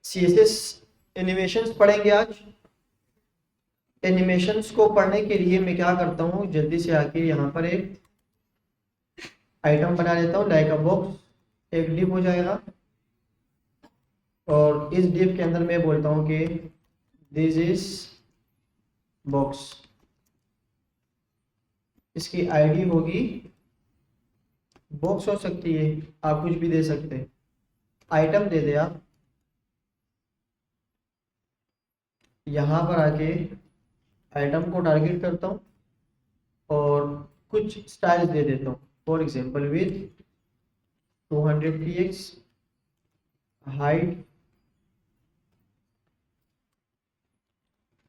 CSS animations पढ़ेंगे आज। Animations को पढ़ने के लिए मैं क्या करता हूँ, जल्दी से आके यहाँ पर एक आइटम बना लेता हूँ, लाइक अ बॉक्स, एक डिव हो जाएगा और इस डिव के अंदर मैं बोलता हूँ कि दिस इज बॉक्स। इसकी आईडी होगी, बॉक्स हो सकती है, आप कुछ भी दे सकते हैं, आइटम दे दे आप। यहाँ पर आके आइटम को टारगेट करता हूँ और कुछ स्टाइल्स दे देता हूँ, for example with 200 px height.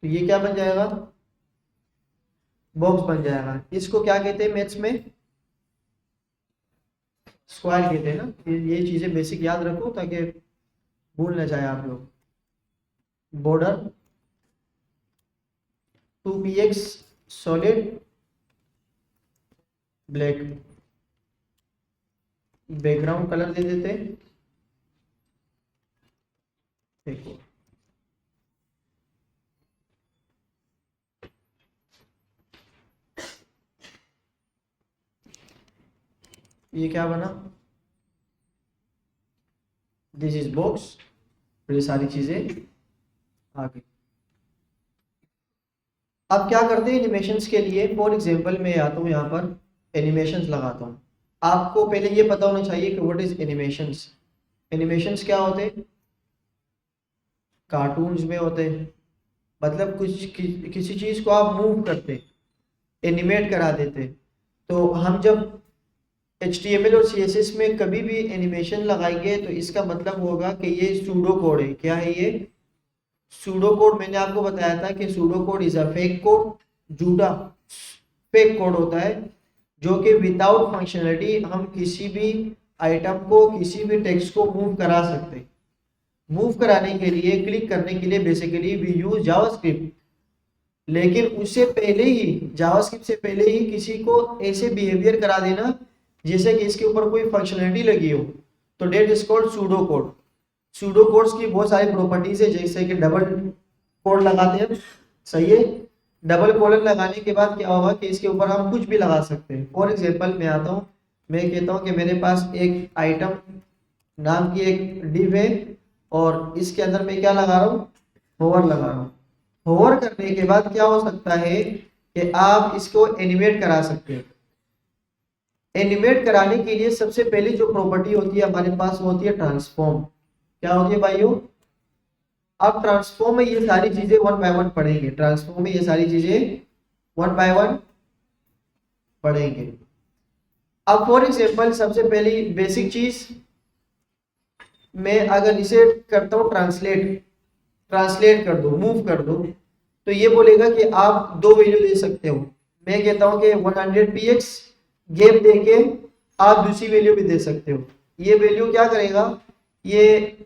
तो ये क्या बन जाएगा, बॉक्स बन जाएगा। इसको क्या कहते हैं मैथ्स में, स्क्वायर कहते हैं ना। ये चीजें बेसिक याद रखो ताकि भूल ना जाए आप लोग। Border 2px solid black, background colour दे देते हैं, देखो ये क्या बना, दिस इज बॉक्स। ये सारी चीजें आ गई। अब क्या करते हैं एनिमेशंस के लिए, फॉर एग्जांपल मैं आता हूँ यहाँ पर एनिमेशंस लगाता हूँ। आपको पहले ये पता होना चाहिए कि व्हाट इज एनिमेशंस। एनिमेशंस क्या होते हैं, कार्टून्स में होते हैं, मतलब किसी चीज को आप मूव करते, एनिमेट करा देते। तो हम जब HTML और CSS में कभी भी एनिमेशन लगाएंगे तो इसका मतलब होगा कि ये सूडो कोड है। क्या है ये, सूडो कोड। मैंने आपको बताया था कि pseudo code is a fake code, झूठा फेक कोड होता है जो कि विदाउट फंक्शनलिटी हम किसी भी आइटम को, किसी भी टेक्स्ट को मूव करा सकते। मूव कराने के लिए, क्लिक करने के लिए बेसिकली वी यूज जावास्क्रिप्ट। लेकिन उससे पहले ही, जावास्क्रिप्ट से पहले ही किसी को ऐसे बिहेवियर करा देना जैसे कि इसके ऊपर कोई फंक्शनलिटी लगी हो, तो that is called pseudo code. Pseudo codes की बहुत सारी प्रॉपर्टीज है, जैसे कि डबल कोड लगाते हैं, सही है। डबल कोलन लगाने के बाद क्या होगा कि इसके ऊपर हम कुछ भी लगा सकते हैं। फॉर एग्जांपल मैं आता हूँ, मैं कहता हूँ कि मेरे पास एक आइटम नाम की एक डिव है और इसके अंदर मैं क्या लगा रहा हूँ, होवर लगा रहा हूँ। होवर करने के बाद क्या हो सकता है कि आप इसको एनिमेट करा सकते हैं। एनिमेट कराने के लिए सबसे पहले जो प्रॉपर्टी होती है हमारे पास, वो होती है ट्रांसफॉर्म। क्या होती है भाइयों, अब ट्रांसफॉर्म में ये सारी चीजें वन बाय वन पढ़ेंगे। ट्रांसफॉर्म में ये सारी चीजें वन बाय वन पढ़ेंगे। अब फॉर एग्जांपल सबसे पहली बेसिक चीज, मैं अगर इसे करता हूं ट्रांसलेट, ट्रांसलेट कर दो, मूव कर दो, तो ये बोलेगा कि आप दो वैल्यू दे सकते हो। मैं कहता हूं कि 100 px गैप देके आप दूसरी वैल्यू भी दे सकते हो। ये वैल्यू क्या करेगा, ये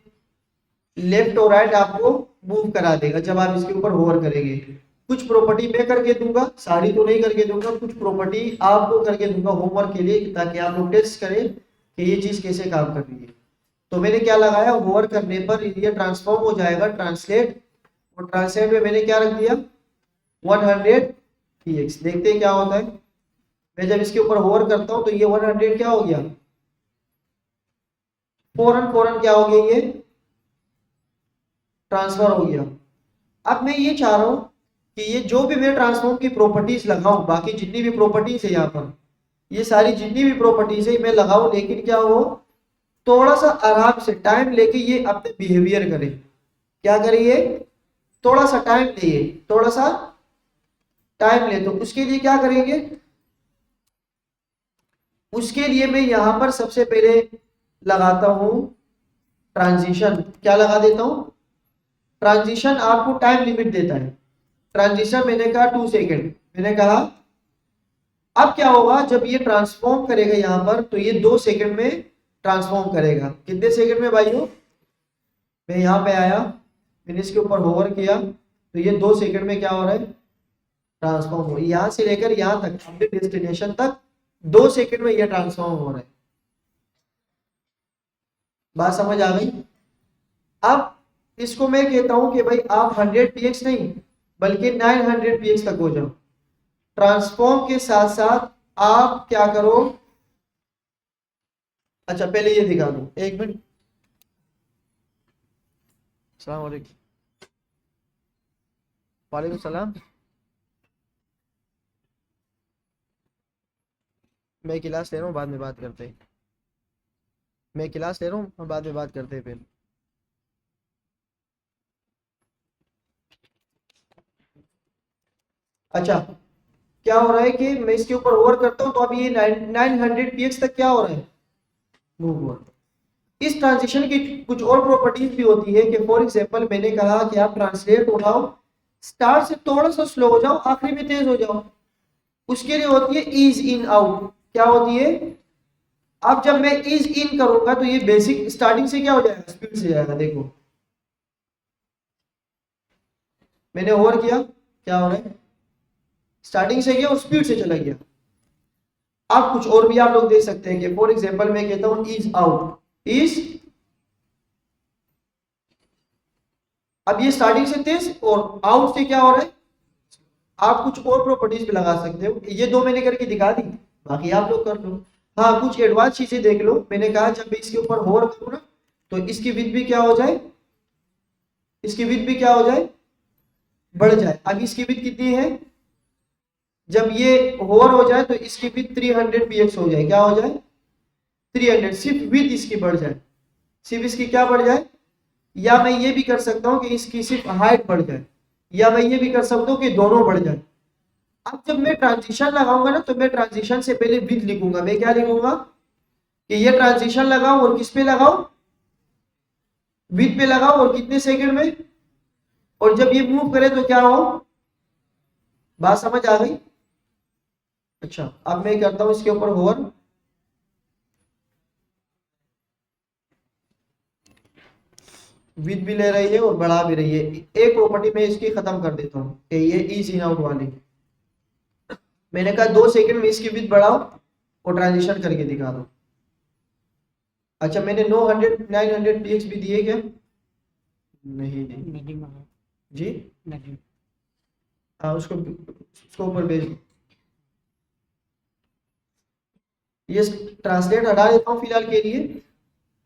लेफ्ट और राइट आपको मूव करा देगा जब आप इसके ऊपर होवर करेंगे। कुछ प्रॉपर्टी मैं करके दूंगा, सारी तो नहीं करके दूंगा, कुछ प्रॉपर्टी आपको करके दूंगा होमवर्क के लिए, ताकि आप लोग टेस्ट करें कि ये चीज कैसे काम कर रही है। तो मैंने क्या लगाया, होवर करने पर ये ट्रांसफॉर्म हो जाएगा ट्रांसलेट, और ट्रांसलेट में मैंने क्या रख दिया, 100 px। देखते हैं क्या होता है। मैं जब इसके ऊपर होवर करता हूं तो ये 100 क्या हो गया, फौरन फौरन क्या हो गया, ये ट्रांसफर हो गया। अब मैं ये चाह रहा हूं कि ये जो भी मैं ट्रांसफॉर्म की प्रॉपर्टीज लगाऊं, बाकी जितनी भी प्रॉपर्टीज है यहाँ पर, ये सारी जितनी भी प्रॉपर्टीज है मैं लगाऊं, लेकिन क्या हो, थोड़ा सा आराम से टाइम लेके ये अपने बिहेवियर करे। क्या करिए, थोड़ा सा टाइम लिए, थोड़ा सा टाइम ले। तो उसके लिए क्या करेंगे, उसके लिए मैं यहां पर सबसे पहले लगाता हूं ट्रांजिशन। क्या लगा देता हूं, ट्रांजिशन आपको टाइम लिमिट देता है। ट्रांजिशन मैंने कहा 2 सेकेंड, मैंने कहा। अब क्या होगा, जब ये ट्रांसफॉर्म करेगा यहां पर, तो ये 2 सेकेंड में ट्रांसफॉर्म करेगा। कितने सेकेंड में भाइयों, मैं यहां पे आया, मैंने इसके ऊपर होवर किया, तो ये 2 सेकेंड में क्या हो रहा है, ट्रांसफॉर्म हो। यहां से लेकर यहां तक अपने डेस्टिनेशन तक 2 सेकेंड में ये ट्रांसफॉर्म हो रहा है। बात समझ आ गई। अब इसको मैं कहता हूं कि भाई आप 100 px नहीं बल्कि 900 px तक हो जाओ। ट्रांसफॉर्म के साथ साथ आप क्या करो, अच्छा पहले ये दिखा दूं, एक मिनट। अस्सलाम वालेकुम। वालेकुम सलाम। मैं क्लास ले रहा हूँ, बाद में बात करते हैं। मैं क्लास ले रहा हूँ, हम बाद में बात करते हैं फिर। अच्छा, क्या हो रहा है कि मैं इसके ऊपर ओवर करता हूँ तो अब ये 900 px तक क्या हो रहा है, मूव हुआ। इस ट्रांजिशन की कुछ और प्रॉपर्टीज भी होती है कि फॉर एग्जांपल मैंने कहा कि आप ट्रांसलेट हो जाओ, स्टार्ट से थोड़ा सा स्लो हो जाओ, आखिरी में तेज हो जाओ। उसके लिए होती है ईज इन आउट। क्या होती है, अब जब मैं ईज इन करूंगा तो ये बेसिक स्टार्टिंग से क्या हो जाएगा, स्पीड से जाएगा। देखो मैंने ओवर किया, क्या हो रहा है, स्टार्टिंग से गया और स्पीड से चला गया। आप कुछ और भी आप लोग देख सकते हैं कि फॉर एग्जांपल मैं कहता हूं इज आउट, इज, अब ये स्टार्टिंग से तेज और आउट से क्या हो रहा है। आप कुछ और प्रॉपर्टीज भी लगा सकते हो, ये दो मैंने करके दिखा दी, बाकी आप लोग कर लो। हाँ कुछ एडवांस चीजें देख लो, मैंने कहा जब मैं इसके ऊपर होवर करूँ ना तो इसकी विड्थ भी क्या हो जाए, इसकी विड्थ भी क्या हो जाए, बढ़ जाए। अब इसकी विड्थ कितनी है, जब ये होवर हो जाए तो इसकी विड्थ 300 px हो जाए, क्या हो जाए 300, सिर्फ विड्थ इसकी बढ़ जाए, सिर्फ इसकी क्या बढ़ जाए। या मैं ये भी कर सकता हूं कि इसकी सिर्फ हाइट बढ़ जाए, या मैं ये भी कर सकता हूं कि दोनों बढ़ जाए। अब जब मैं ट्रांजिशन लगाऊंगा ना तो मैं ट्रांजिशन से पहले विथ लिखूंगा, मैं क्या लिखूंगा कि ये ट्रांजिशन लगाओ और किस पे लगाओ, विथ पे लगाओ और कितने सेकंड में, और जब ये मूव करे तो क्या हो। बात समझ आ गई। अच्छा अब मैं करता हूं इसके ऊपर होवर, विथ भी ले रही है और बढ़ा भी रही है। एक प्रॉपर्टी मैं इसकी खत्म कर देता हूँ कि ये इज इन आउट वाली, मैंने कहा 2 सेकंड में इसकी विथ बढ़ाओ और ट्रांजिशन करके दिखा दो। अच्छा मैंने 900 px भी दिए क्या, नहीं दी जी, हाँ उसको ऊपर भेज दो। ये ट्रांसलेट हटा देता हूँ फिलहाल के लिए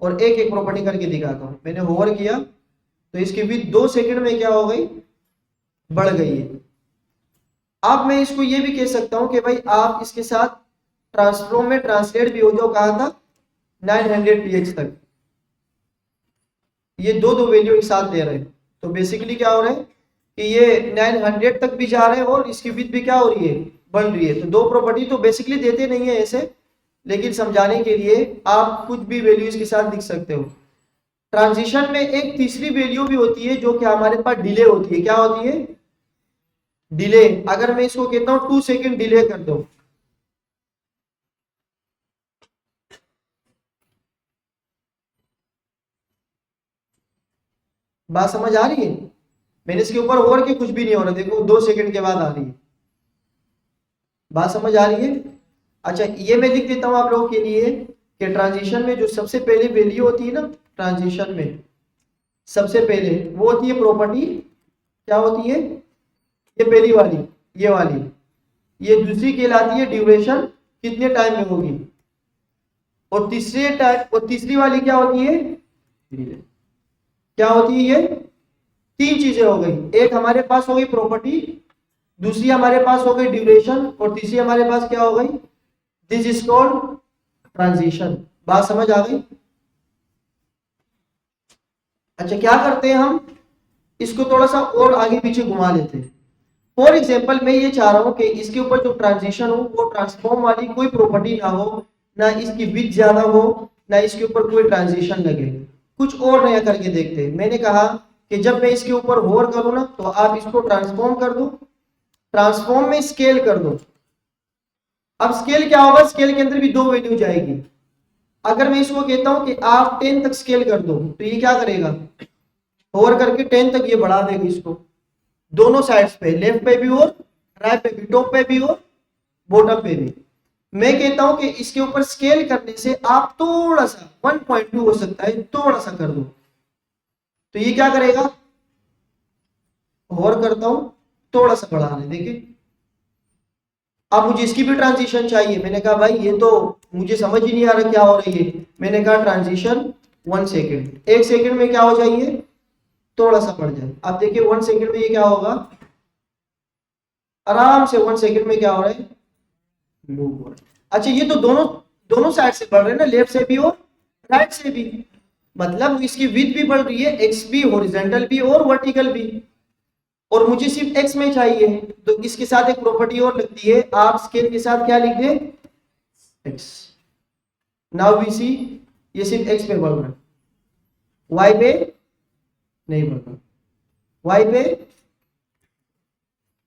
और एक एक प्रॉपर्टी करके दिखाता हूँ। मैंने होवर किया तो इसकी विथ 2 सेकंड में क्या हो गई, बढ़ गई है। अब मैं इसको ये भी कह सकता हूं कि भाई आप इसके साथ ट्रांसफॉर्म में ट्रांसलेट भी हो जाओ, कहा था 900 px तक, ये दो दो वैल्यू एक साथ ले रहे हैं। तो बेसिकली क्या हो रहा है कि ये 900 तक भी जा रहे हैं और इसकी विड्थ भी क्या हो रही है, बढ़ रही है। तो दो प्रॉपर्टी तो बेसिकली देते नहीं है ऐसे, लेकिन समझाने के लिए आप कुछ भी वैल्यू इसके साथ लिख सकते हो। ट्रांजिशन में एक तीसरी वैल्यू भी होती है जो कि हमारे पास डिले होती है। क्या होती है, डिले। अगर मैं इसको कहता हूं 2 सेकंड डिले कर दो, बात समझ आ रही है। मैंने इसके ऊपर होवर के कुछ भी नहीं हो रहा, देखो 2 सेकंड के बाद आ रही है, बात समझ आ रही है। अच्छा ये मैं लिख देता हूं आप लोगों के लिए कि ट्रांजिशन में जो सबसे पहले वैल्यू होती है ना, ट्रांजिशन में सबसे पहले वो होती है प्रॉपर्टी, क्या होती है, ये पहली वाली, ये वाली। ये दूसरी कहलाती है ड्यूरेशन, कितने टाइम में होगी। और तीसरे टाइम, और तीसरी वाली क्या होती है, क्या होती है ये, तीन चीजें हो गई। एक हमारे पास हो गई प्रॉपर्टी, दूसरी हमारे पास हो गई ड्यूरेशन, और तीसरी हमारे पास क्या हो गई, दिस इज कॉल्ड ट्रांजिशन। बात समझ आ गई। अच्छा क्या करते हैं हम, इसको थोड़ा सा और आगे पीछे घुमा लेते हैं। फॉर एग्जाम्पल मैं ये चाह रहा हूं कि इसके ऊपर जो ट्रांजिशन हो वो ट्रांसफॉर्म वाली कोई प्रॉपर्टी ना हो, ना इसकी विड्थ ज्यादा हो, ना इसके ऊपर कोई ट्रांजिशन लगे। कुछ और नया करके देखते हैं। मैंने कहा कि जब मैं इसके ऊपर होवर करूं ना तो आप इसको ट्रांसफॉर्म कर दो, ट्रांसफॉर्म में स्केल कर दो। अब स्केल क्या होगा, स्केल के अंदर भी दो वैल्यू जाएगी। अगर मैं इसको कहता हूं कि आप 10 तक स्केल कर दो तो ये क्या करेगा, होवर करके 10 तक ये बढ़ा देगा इसको, दोनों साइड्स पे, लेफ्ट पे भी और राइट पे भी, टॉप पे भी और बॉटम पे भी। मैं कहता हूं कि इसके ऊपर स्केल करने से आप थोड़ा सा 1.2 हो सकता है, थोड़ा सा कर दो तो ये क्या करेगा, और करता हूं, थोड़ा सा बढ़ा लें, देखिए अब मुझे इसकी भी ट्रांजिशन चाहिए। मैंने कहा भाई ये तो मुझे समझ ही नहीं आ रहा क्या हो रही है। मैंने कहा ट्रांजिशन 1 सेकेंड, 1 सेकेंड में क्या हो जाइए, थोड़ा सा बढ़ जाए। अब देखिए 1 सेकेंड में ये क्या होगा, आराम से 1 सेकेंड में क्या हो रहा है, मूव हो रहा है। अच्छा ये तो दोनों दोनों साइड से बढ़ रहे हैं ना, लेफ्ट से भी और राइट से भी, मतलब इसकी विड्थ भी बढ़ रही है, एक्स भी, हॉरिजॉन्टल भी और वर्टिकल भी, और मुझे सिर्फ एक्स में चाहिए। तो इसके साथ एक प्रॉपर्टी और लगती है, आप स्केल के साथ क्या लिख दे, एक्स। नाउ वी सी, ये सिर्फ एक्स पे बढ़ रहा है, वाई पे नहीं बढ़ रहा, वाई पे,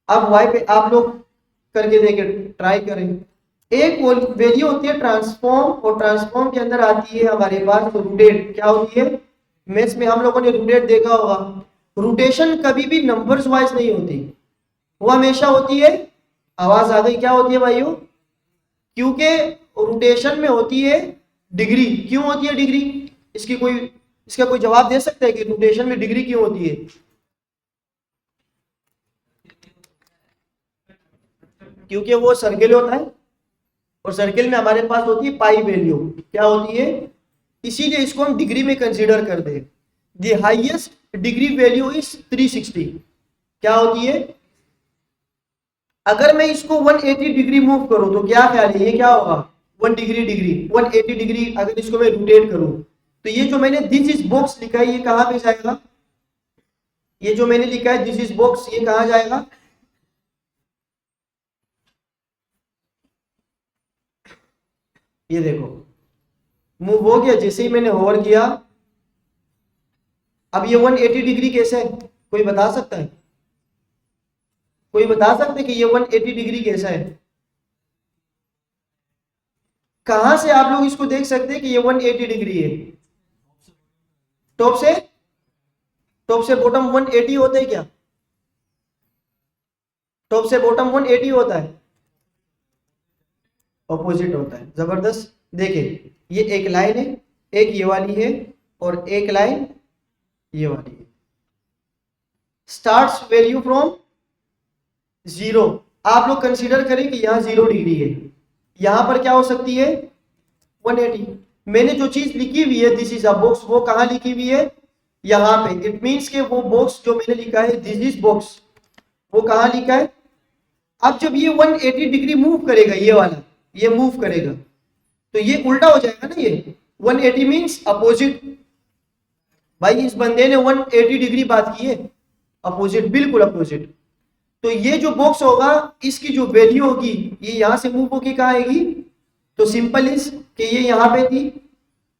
अब वाई पे आप लोग करके देखें, ट्राई करें। एक वैल्यू होती है ट्रांसफॉर्म, और ट्रांसफॉर्म के अंदर आती है हमारे पास रोटेट। क्या होती है, मैथ्स में हम लोगों ने रोटेट देखा होगा। रोटेशन कभी भी नंबर्स वाइज नहीं होती, वो हमेशा होती है, आवाज आ गई, क्या होती है भाइयों, क्योंकि रोटेशन में होती है डिग्री। क्यों होती है डिग्री, इसका कोई जवाब दे सकता है कि रोटेशन में डिग्री क्यों होती है? क्योंकि वो सर्किल होता है, और सर्किल में हमारे पास होती है पाई वैल्यू, क्या होती है, इसीलिए इसको हम डिग्री में कंसीडर कर दे। The highest degree value is 360, क्या होती है, अगर मैं इसको 180 डिग्री मूव करूं तो क्या ख्याल है, ये क्या होगा, 1 डिग्री, 180 डिग्री अगर इसको मैं रोटेट करूं, तो ये जो मैंने दिस इज बॉक्स लिखा है ये कहां पे जाएगा, ये जो मैंने लिखा है दिस इज बॉक्स, ये कहां जाएगा, ये देखो मूव हो गया जैसे ही मैंने होवर किया। अब ये 180 डिग्री कैसे है, कोई बता सकता है, कोई बता सकते हैं कि ये 180 डिग्री कैसा है? कहां से आप लोग इसको देख सकते हैं कि ये 180 डिग्री है? टॉप से, टॉप से बॉटम 180 होता है क्या, टॉप से बॉटम 180 होता है? ऑपोजिट होता है, जबरदस्त। देखिए ये एक लाइन है, एक ये वाली है, और एक लाइन ये वाली है। स्टार्ट्स वैल्यू फ्रॉम जीरो, आप लोग कंसीडर करें कि यहाँ 0 डिग्री है, यहां पर क्या हो सकती है 180। मैंने जो चीज लिखी हुई है दिस इज अ बॉक्स, वो कहां लिखी हुई है, यहां पे। इट मींस के वो बॉक्स जो मैंने लिखा है दिस इज बॉक्स, वो कहां लिखा है। अब जब ये 180 डिग्री मूव करेगा, ये वाला ये मूव करेगा, तो ये उल्टा हो जाएगा ना, ये 180 मींस अपोजिट। भाई इस बंदे ने 180 डिग्री बात की है, अपोजिट, बिल्कुल अपोजिट। तो ये जो बॉक्स होगा इसकी जो वैल्यू होगी, ये यहां से मूव होगी कहां आएगी, तो सिंपल इज कि ये यहां पे थी,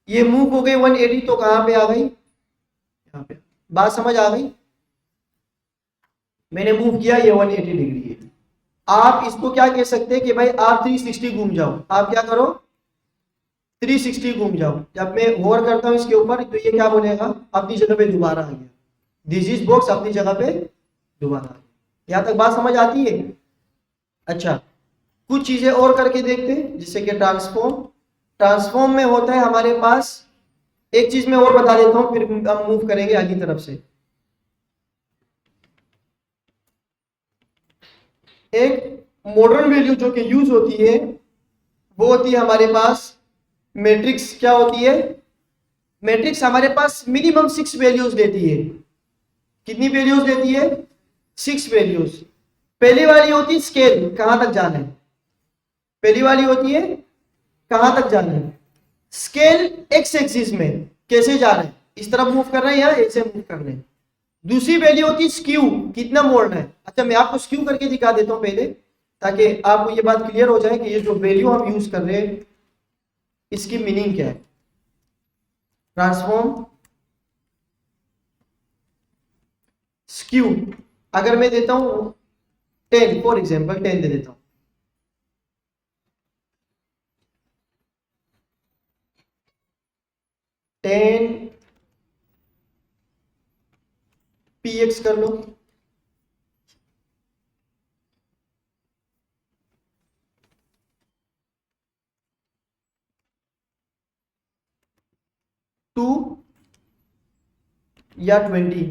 ये मूव हो गई 180, तो कहां पे आ गई, यहाँ पे। बात समझ आ गई, मैंने मूव किया, ये 180 डिग्री है। आप इसको क्या कह सकते हैं कि भाई आप 360 घूम जाओ, आप क्या करो 360 घूम जाओ। जब मैं होवर करता हूं इसके ऊपर तो ये क्या बोलेगा, अपनी जगह पे दोबारा आ गया, दिस इज बॉक्स अपनी जगह पे दोबारा आ गया। यहां तक बात समझ आती है? अच्छा कुछ चीजें और करके देखते हैं, जिससे कि ट्रांसफॉर्म, ट्रांसफॉर्म में होता है हमारे पास, एक चीज मैं और बता देता हूं फिर हम मूव करेंगे आगे तरफ से। एक मॉडर्न वैल्यू जो कि यूज होती है वो होती है हमारे पास मैट्रिक्स। क्या होती है, मैट्रिक्स हमारे पास मिनिमम 6 वैल्यूज देती है। कितनी वैल्यूज देती है, 6 वैल्यूज। पहली वाली होती है स्केल, कहां तक जाना है, पहली वाली होती है कहां तक जाना है, स्केल एक्स एक्सिस में कैसे जा रहे हैं, इस तरफ मूव कर रहे हैं या ऐसे मूव कर रहे हैं। दूसरी वैल्यू होती है स्क्यू, कितना मोड़ना है। अच्छा मैं आपको स्क्यू करके दिखा देता हूं पहले, ताकि आपको ये बात क्लियर हो जाए कि ये जो वैल्यू हम यूज कर रहे हैं इसकी मीनिंग क्या है। ट्रांसफॉर्म स्क्यू, अगर मैं देता हूं 10, फॉर एग्जांपल 10 दे देता हूं, 10 px कर लो, टू या 20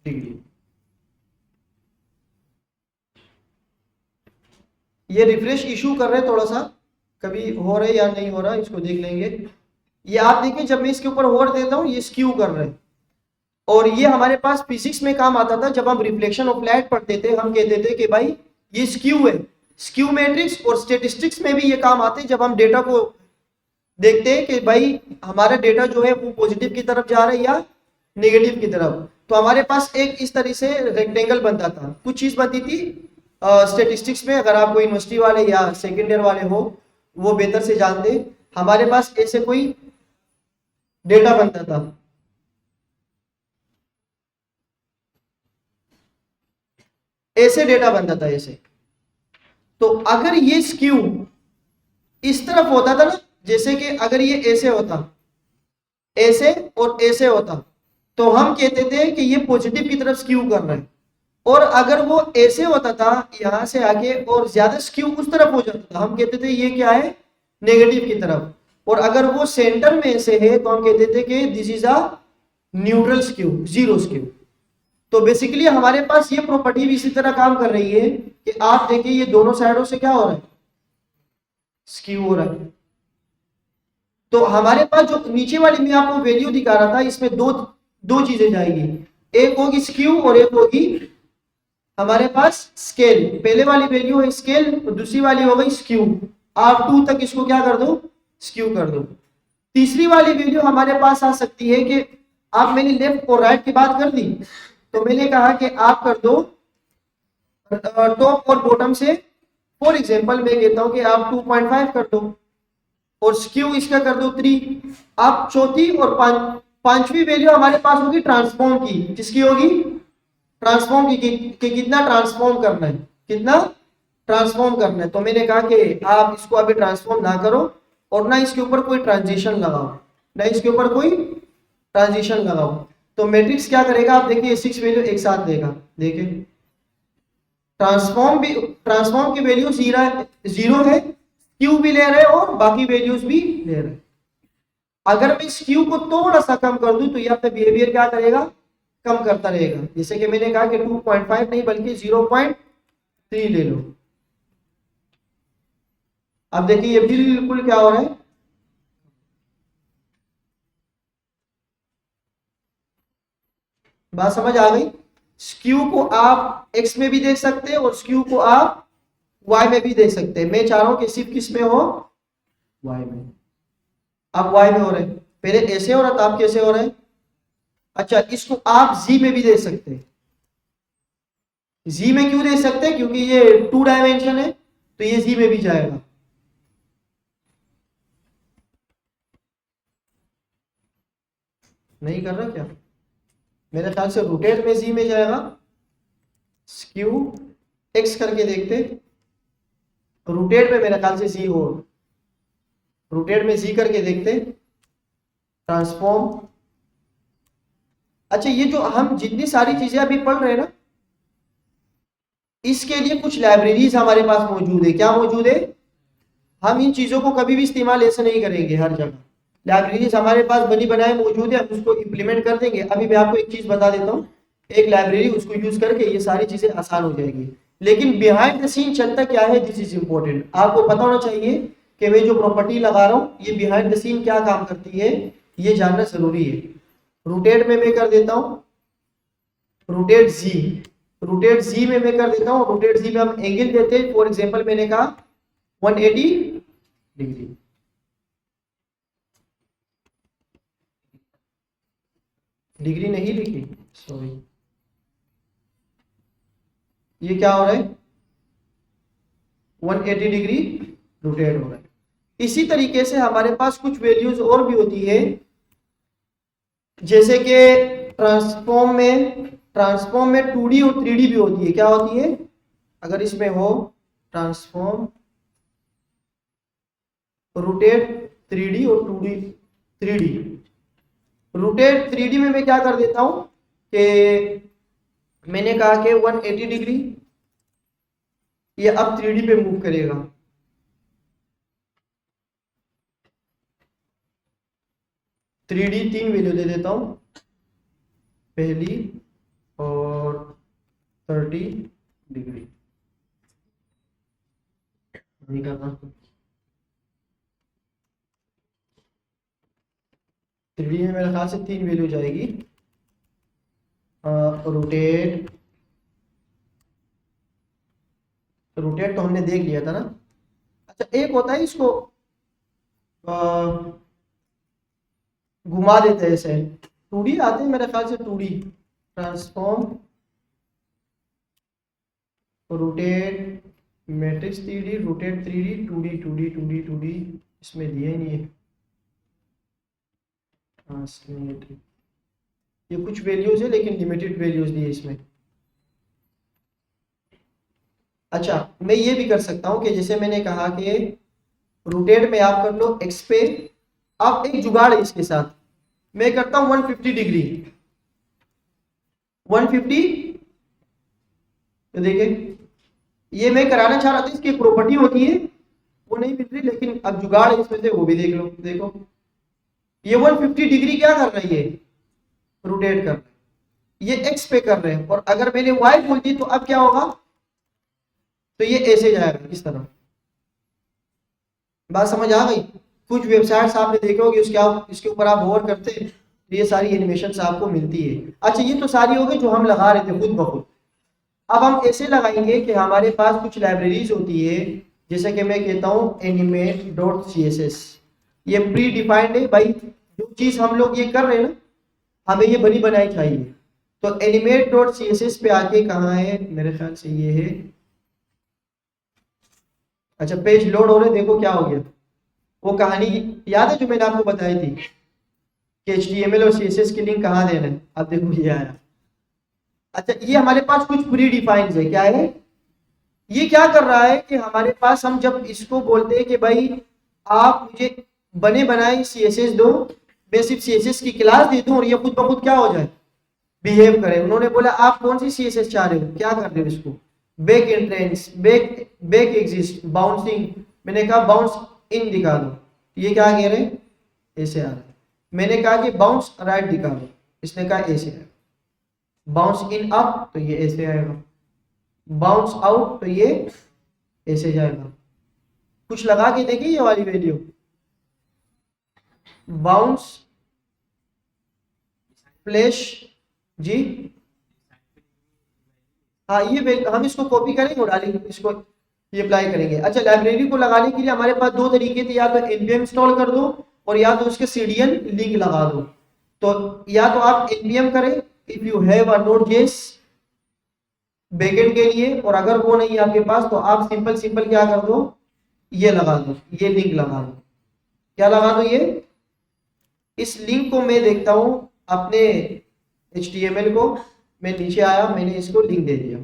डिग्री। ये रिफ्रेश इशू कर रहे हैं थोड़ा सा, कभी हो रहा है या नहीं हो रहा इसको देख लेंगे। ये आप देखिए जब मैं इसके ऊपर होल्ड देता हूँ ये स्क्यू कर रहे हैं। और ये हमारे पास फिजिक्स में काम आता था जब हम रिफ्लेक्शन ऑफ लाइट पढ़ते थे, हम कहते थे कि भाई ये स्क्यू है। स्क्यू मैट्रिक्स और स्टेटिस्टिक्स में भी ये काम आते हैं जब हम डेटा को देखते हैं कि भाई हमारा डेटा जो है वो पॉजिटिव की तरफ जा रहा है या नेगेटिव की तरफ। तो हमारे पास एक इस तरह से रेक्टेंगल बनता था, कुछ चीज बनती थी स्टेटिस्टिक्स में। अगर आप कोई यूनिवर्सिटी वाले या सेकेंड ईयर वाले हो वो बेहतर से जानते। हमारे पास ऐसे कोई डेटा बनता था, ऐसे डेटा बनता था ऐसे। तो अगर ये स्क्यू इस तरफ होता था ना, जैसे कि अगर ये ऐसे होता, ऐसे और ऐसे होता, तो हम कहते थे कि ये पॉजिटिव की तरफ स्क्यू कर रहा है। और अगर वो ऐसे होता था यहां से आगे और ज्यादा स्क्यू उस तरफ हो जाता था, हम कहते थे ये क्या है, नेगेटिव की तरफ। और अगर वो सेंटर में ऐसे है तो हम कहते थे कि this is a neutral skew, zero skew. तो बेसिकली हमारे पास ये प्रॉपर्टी भी इसी तरह काम कर रही है कि आप देखिए ये दोनों साइडों से क्या हो रहा है, स्क्यू हो रहा है। तो हमारे पास जो नीचे वाली में आपको वैल्यू दिखा रहा था, इसमें दो दो चीजें जाएगी, एक होगी स्क्यू और एक होगी हमारे पास स्केल। पहले वाली वैल्यू है स्केल और दूसरी वाली हो गई स्क्यू। आप 2 तक इसको क्या कर दो, स्क्यू कर दो। तीसरी वाली वैल्यू हमारे पास आ सकती है कि आप, मैंने लेफ्ट और राइट की बात कर दी, तो मैंने कहा कि आप कर दो टॉप और बॉटम से। फॉर एग्जांपल मैं कहता हूं कि आप 2.5 कर दो और स्क्यू इसका कर दो 3। आप चौथी और पांचवी वैल्यू हमारे पास होगी ट्रांसफॉर्म की। किसकी होगी, ट्रांसफॉर्म की, कि कितना ट्रांसफॉर्म करना है, कितना ट्रांसफॉर्म करना है। तो मैंने कहा कि आप इसको अभी ट्रांसफॉर्म ना करो और ना इसके ऊपर कोई ट्रांजिशन लगाओ, ना इसके ऊपर कोई ट्रांजिशन लगाओ। तो मैट्रिक्स क्या करेगा, आप देखिए 6 वैल्यू एक साथ देगा। देखिए ट्रांसफॉर्म की वैल्यू जीरो है, क्यू भी ले रहे और बाकी वैल्यूज भी ले रहे। अगर मैं इस क्यू को थोड़ा सा कम कर दूं तो ये अपना बिहेवियर क्या करेगा, कम करता रहेगा। जैसे कि मैंने कहा कि 2.5 नहीं बल्कि 0.3 ले लो। अब देखिए ये बिल्कुल क्या हो रहा है, बात समझ आ गई। स्क्यू को आप एक्स में भी देख सकते हैं और स्क्यू को आप वाई में भी देख सकते हैं। मैं चाह रहा हूं कि सिर्फ किस में हो, वाई में। अब वाई में हो रहे, पहले ऐसे हो रहा था, आप कैसे हो रहे हैं। अच्छा, इसको आप जी में भी दे सकते हैं। जी में क्यों दे सकते हैं, क्योंकि ये 2 डायमेंशन है तो ये जी में भी जाएगा। नहीं कर रहा क्या, मेरे ख्याल से रोटेट में जी में जाएगा। स्क्यू एक्स करके देखते, रोटेट में मेरे ख्याल से जी हो, रोटेट में जी करके देखते, ट्रांसफॉर्म। अच्छा, ये जो हम जितनी सारी चीजें अभी पढ़ रहे हैं ना, इसके लिए कुछ लाइब्रेरीज हमारे पास मौजूद है। क्या मौजूद है, हम इन चीजों को कभी भी इस्तेमाल ऐसे नहीं करेंगे, हर जगह लाइब्रेरीज हमारे पास बनी बनाए मौजूद है, हम उसको इम्प्लीमेंट कर देंगे। अभी मैं आपको एक चीज बता देता हूँ, एक लाइब्रेरी, उसको यूज करके ये सारी चीजें आसान हो जाएंगी। लेकिन बिहाइंड द सीन चलता क्या है, दिस इज इंपॉर्टेंट। आपको पता होना चाहिए कि मैं जो प्रॉपर्टी लगा रहा हूँ ये बिहाइंड द सीन क्या काम करती है, ये जानना जरूरी है। रोटेट में मैं कर देता हूँ रोटेट जी, रोटेट जी में मैं कर देता हूँ, रोटेट जी में हम एंगल देते हैं। फॉर एग्जांपल मैंने कहा 180 डिग्री। डिग्री नहीं लिखी, सॉरी, ये क्या हो रहा है, 180 डिग्री रोटेट हो रहा है। इसी तरीके से हमारे पास कुछ वैल्यूज और भी होती है, जैसे कि ट्रांसफॉर्म में 2D और 3D भी होती है। क्या होती है, अगर इसमें हो ट्रांसफॉर्म रोटेट 3D और 2D 3D। रोटेट 3D में मैं क्या कर देता हूं कि मैंने कहा कि 180 डिग्री, ये अब 3D पे मूव करेगा। थ्री डी 3 वैल्यू दे देता हूं, पहली और 30 डिग्री नहीं करना। 3D में मेरे ख्याल से 3 वैल्यू जाएगी। रोटेट, रोटेट तो हमने देख लिया था ना। अच्छा, एक होता है इसको अ, घुमा देते हैं ऐसे। 2D आते हैं मेरे ख्याल से, 2D transform rotate matrix 3D, rotate 3D, 2D 2D 2D 2D, इसमें दिया ही नहीं है। ट्रांसलेट, ये कुछ वैल्यूज है लेकिन लिमिटेड वैल्यूज दी है इसमें। अच्छा, मैं ये भी कर सकता हूँ कि जैसे मैंने कहा कि रोटेट में आप कर लो एक्स पे। अब एक जुगाड़ है इसके साथ, मैं करता हूँ 150 डिग्री। 150, तो देखिए ये मैं कराना चाह रहा था, इसकी एक प्रॉपर्टी होती है वो नहीं मिल रही, लेकिन अब जुगाड़ है इसमें से, वो भी देख लो। देखो ये 150 डिग्री क्या कर रही है, रोटेट कर रही है। ये एक्स पे कर रहे हैं, और अगर मैंने वाई बोल दी तो अब क्या होगा, तो ये ऐसे जाएगा इस तरह। बात समझ आ गई। कुछ वेबसाइट्स आपने देखे होंगे, उसके आप इसके ऊपर आप होवर करते हैं तो ये सारी एनिमेशन आपको मिलती है। अच्छा, ये तो सारी हो गई जो हम लगा रहे थे खुद ब खुद। अब हम ऐसे लगाएंगे कि हमारे पास कुछ लाइब्रेरीज होती है, जैसे कि मैं कहता हूँ animate.css। ये प्री डिफाइंड है भाई, जो चीज हम लोग ये कर रहे हैं ना, हमें ये बनी बनाई चाहिए। तो animate.css पे आके कहाँ है, मेरे ख्याल से ये है। अच्छा, पेज लोड हो रहे, देखो क्या हो गया। वो कहानी याद है जो मैंने आपको बताई थी कि HTML और CSS की लिंक कहाँ देना है, अब देखो ये आया। अच्छा, ये हमारे पास कुछ प्री डिफाइंड है, क्या है ये, क्या कर रहा है कि हमारे पास हम जब इसको बोलते हैं कि भाई आप मुझे बने बनाए CSS दो, मैं सिर्फ CSS की क्लास दे दूं और ये खुद ब खुद क्या हो जाए, बिहेव करे। उन्होंने बोला आप कौन सी CSS चाह रहे हो, क्या कर रहे हो इसको, back entrance, back exist, bouncing. मैंने कहा बाउंस इन दिखा दो, ये क्या कह रहे हैं, ऐसे आ रहा है। मैंने कहा कि बाउंस राइट दिखा दो, इसने कहा ऐसे आएगा। बाउंस इन अप तो ये ऐसे आएगा, बाउंस आउट तो ये ऐसे जाएगा। कुछ लगा के देखिए ये वाली वीडियो, बाउंस फ्लैश जी। हाँ, ये हम इसको कॉपी करेंगे और डालेंगे इसको, ये अप्लाई करेंगे। अच्छा, लाइब्रेरी को लगाने के लिए हमारे पास दो तरीके थे, या तो npm इंस्टॉल कर दो और या तो उसके cdn लिंक लगा दो। तो या तो आप npm करें if you have a Node.js backend के लिए, और अगर वो नहीं है आपके पास तो आप सिंपल सिंपल क्या कर दो, ये लगा दो, ये लिंक लगा दो। क्या लगा दो, ये इस लिंक को मैं देखता हूं अपने HTML को, मैं नीचे आया, मैंने इसको लिंक दे दिया।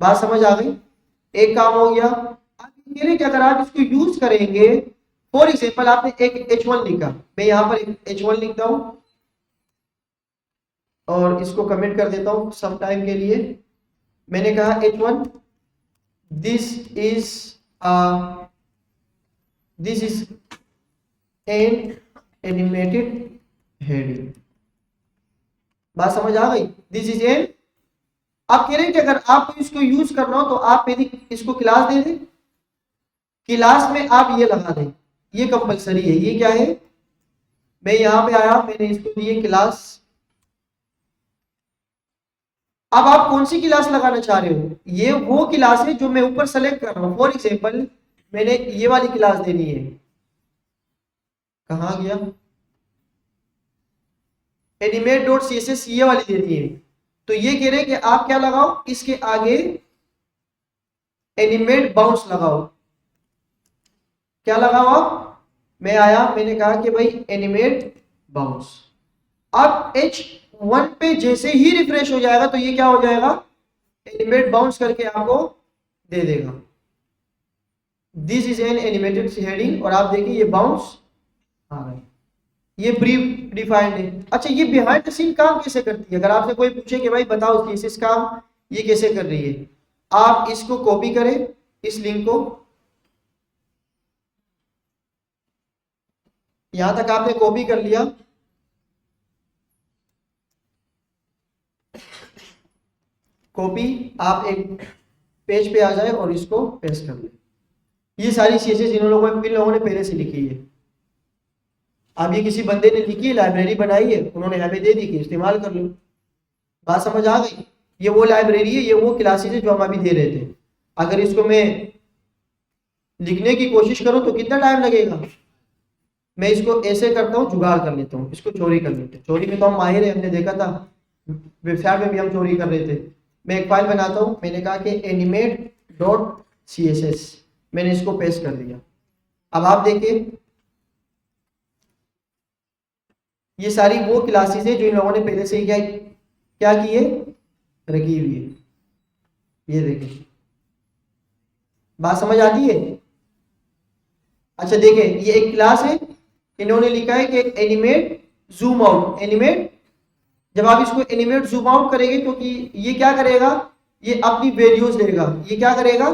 बात समझ आ गई, एक काम हो गया। अब ये कह रहे कि अगर आप इसको यूज करेंगे, फॉर एग्जाम्पल आपने एक H1 लिखा, मैं यहाँ पर एक H1 लिखता हूं और इसको कमेंट कर देता हूं सम टाइम के लिए। मैंने कहा H1, this is this is an animated heading. बात समझ आ गई, दिस इज एन। आप कह रहे हैं कि अगर आपको इसको यूज करना हो तो आप मेरी इसको क्लास दे दें, क्लास में आप ये लगा दें, ये कंपलसरी है। ये क्या है, मैं यहां पे आया, मैंने इसको दिए क्लास। अब आप कौन सी क्लास लगाना चाह रहे हो, ये वो क्लास है जो मैं ऊपर सेलेक्ट कर रहा हूं। फॉर एग्जाम्पल मैंने ये वाली क्लास देनी है, कहां गया, animate.css ये वाली देनी है। तो ये कह रहे हैं कि आप क्या लगाओ, इसके आगे एनिमेट बाउंस लगाओ। क्या लगाओ आप, मैं आया, मैंने कहा कि भाई एनिमेट बाउंस। अब H1 पे जैसे ही रिफ्रेश हो जाएगा तो ये क्या हो जाएगा, एनिमेट बाउंस करके आपको दे देगा, this is an animated heading, और आप देखिए ये बाउंस आ रहा है। ये प्री डिफाइंड है। अच्छा, ये बिहाइंड द सीन काम कैसे करती है, अगर आपसे कोई पूछे कि भाई बताओ केसेस काम ये कैसे कर रही है, आप इसको कॉपी करें, इस लिंक को, यहां तक आपने कॉपी कर लिया। कॉपी आप एक पेज पे आ जाए और इसको पेस्ट कर ले। ये सारी चीजें इन लोगों ने पहले से लिखी है। अब ये किसी बंदे ने लिखी है, लाइब्रेरी बनाई है, उन्होंने हमें दे दी कि इस्तेमाल कर लो। बात समझ आ गई? ये वो लाइब्रेरी है, ये वो क्लासेस है जो हम अभी दे रहे थे। अगर इसको मैं लिखने की कोशिश करूं तो कितना टाइम लगेगा? मैं इसको ऐसे करता हूँ, जुगाड़ कर लेता हूँ, इसको चोरी कर लेते हैं। चोरी में तो हम माहिर है, हमने देखा था वेबसाइट में भी हम चोरी कर रहे थे। मैं एक फाइल बनाता हूँ, मैंने कहा कि animate.css, मैंने इसको पेस्ट कर दिया। अब आप देखिए ये सारी वो क्लासेस है जो इन लोगों ने पहले से ही क्या की है, रखी हुई है। ये देखिए, बात समझ आती है? अच्छा देखिए, ये एक क्लास है, इन्होंने लिखा है कि एनिमेट जूम आउट। एनिमेट, जब आप इसको एनिमेट जूम आउट करेंगे तो कि ये क्या करेगा, ये अपनी वैल्यूज लेगा। ये क्या करेगा,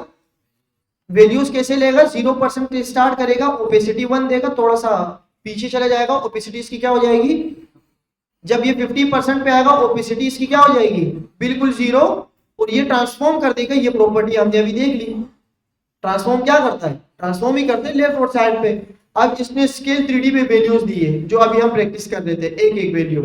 वैल्यूज कैसे लेगा, 0% स्टार्ट करेगा, ओपेसिटी 1 देगा, थोड़ा सा पीछे चला जाएगा, ओपेसिटी इसकी क्या हो जाएगी, जब ये 50% पे आएगा ओपेसिटी इसकी क्या हो जाएगी, बिल्कुल 0, और ये ट्रांसफॉर्म कर देगा। ये प्रॉपर्टी हमने अभी देख ली। ट्रांसफॉर्म क्या करता है, ट्रांसफॉर्म ही करते हैं लेफ्ट और साइड पे। अब इसने स्केल 3D पे वैल्यूज दी है जो अभी हम प्रैक्टिस कर रहे थे, एक एक वैल्यू।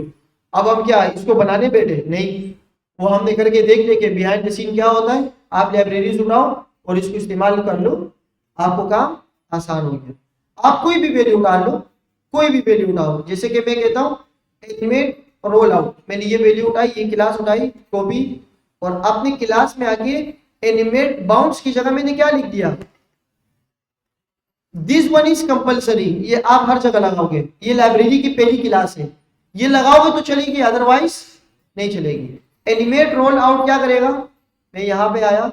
अब हम क्या इसको बनाने बैठे नहीं, वो हमने करके देख ले कि बिहाइंड द सीन क्या होता है। आप लाइब्रेरीज उठाओ और इसको इस्तेमाल कर लो, आपको काम आसान हो गया। आप कोई भी वैल्यू डाल लो, कोई भी वैल्यू उठाओ। जैसे कि मैं कहता हूँ एनिमेट रोल आउट, मैंने ये वैल्यू उठाई, ये क्लास उठाई, कॉपी, और अपनी क्लास में आके एनिमेट बाउंस की जगह मैंने क्या लिख दिया, दिस वन इज कंपलसरी। ये आप हर जगह लगाओगे, ये लाइब्रेरी की पहली क्लास है, ये लगाओगे तो चलेगी, अदरवाइज नहीं चलेगी। एनिमेट रोल आउट क्या करेगा, मैं यहां पे आया,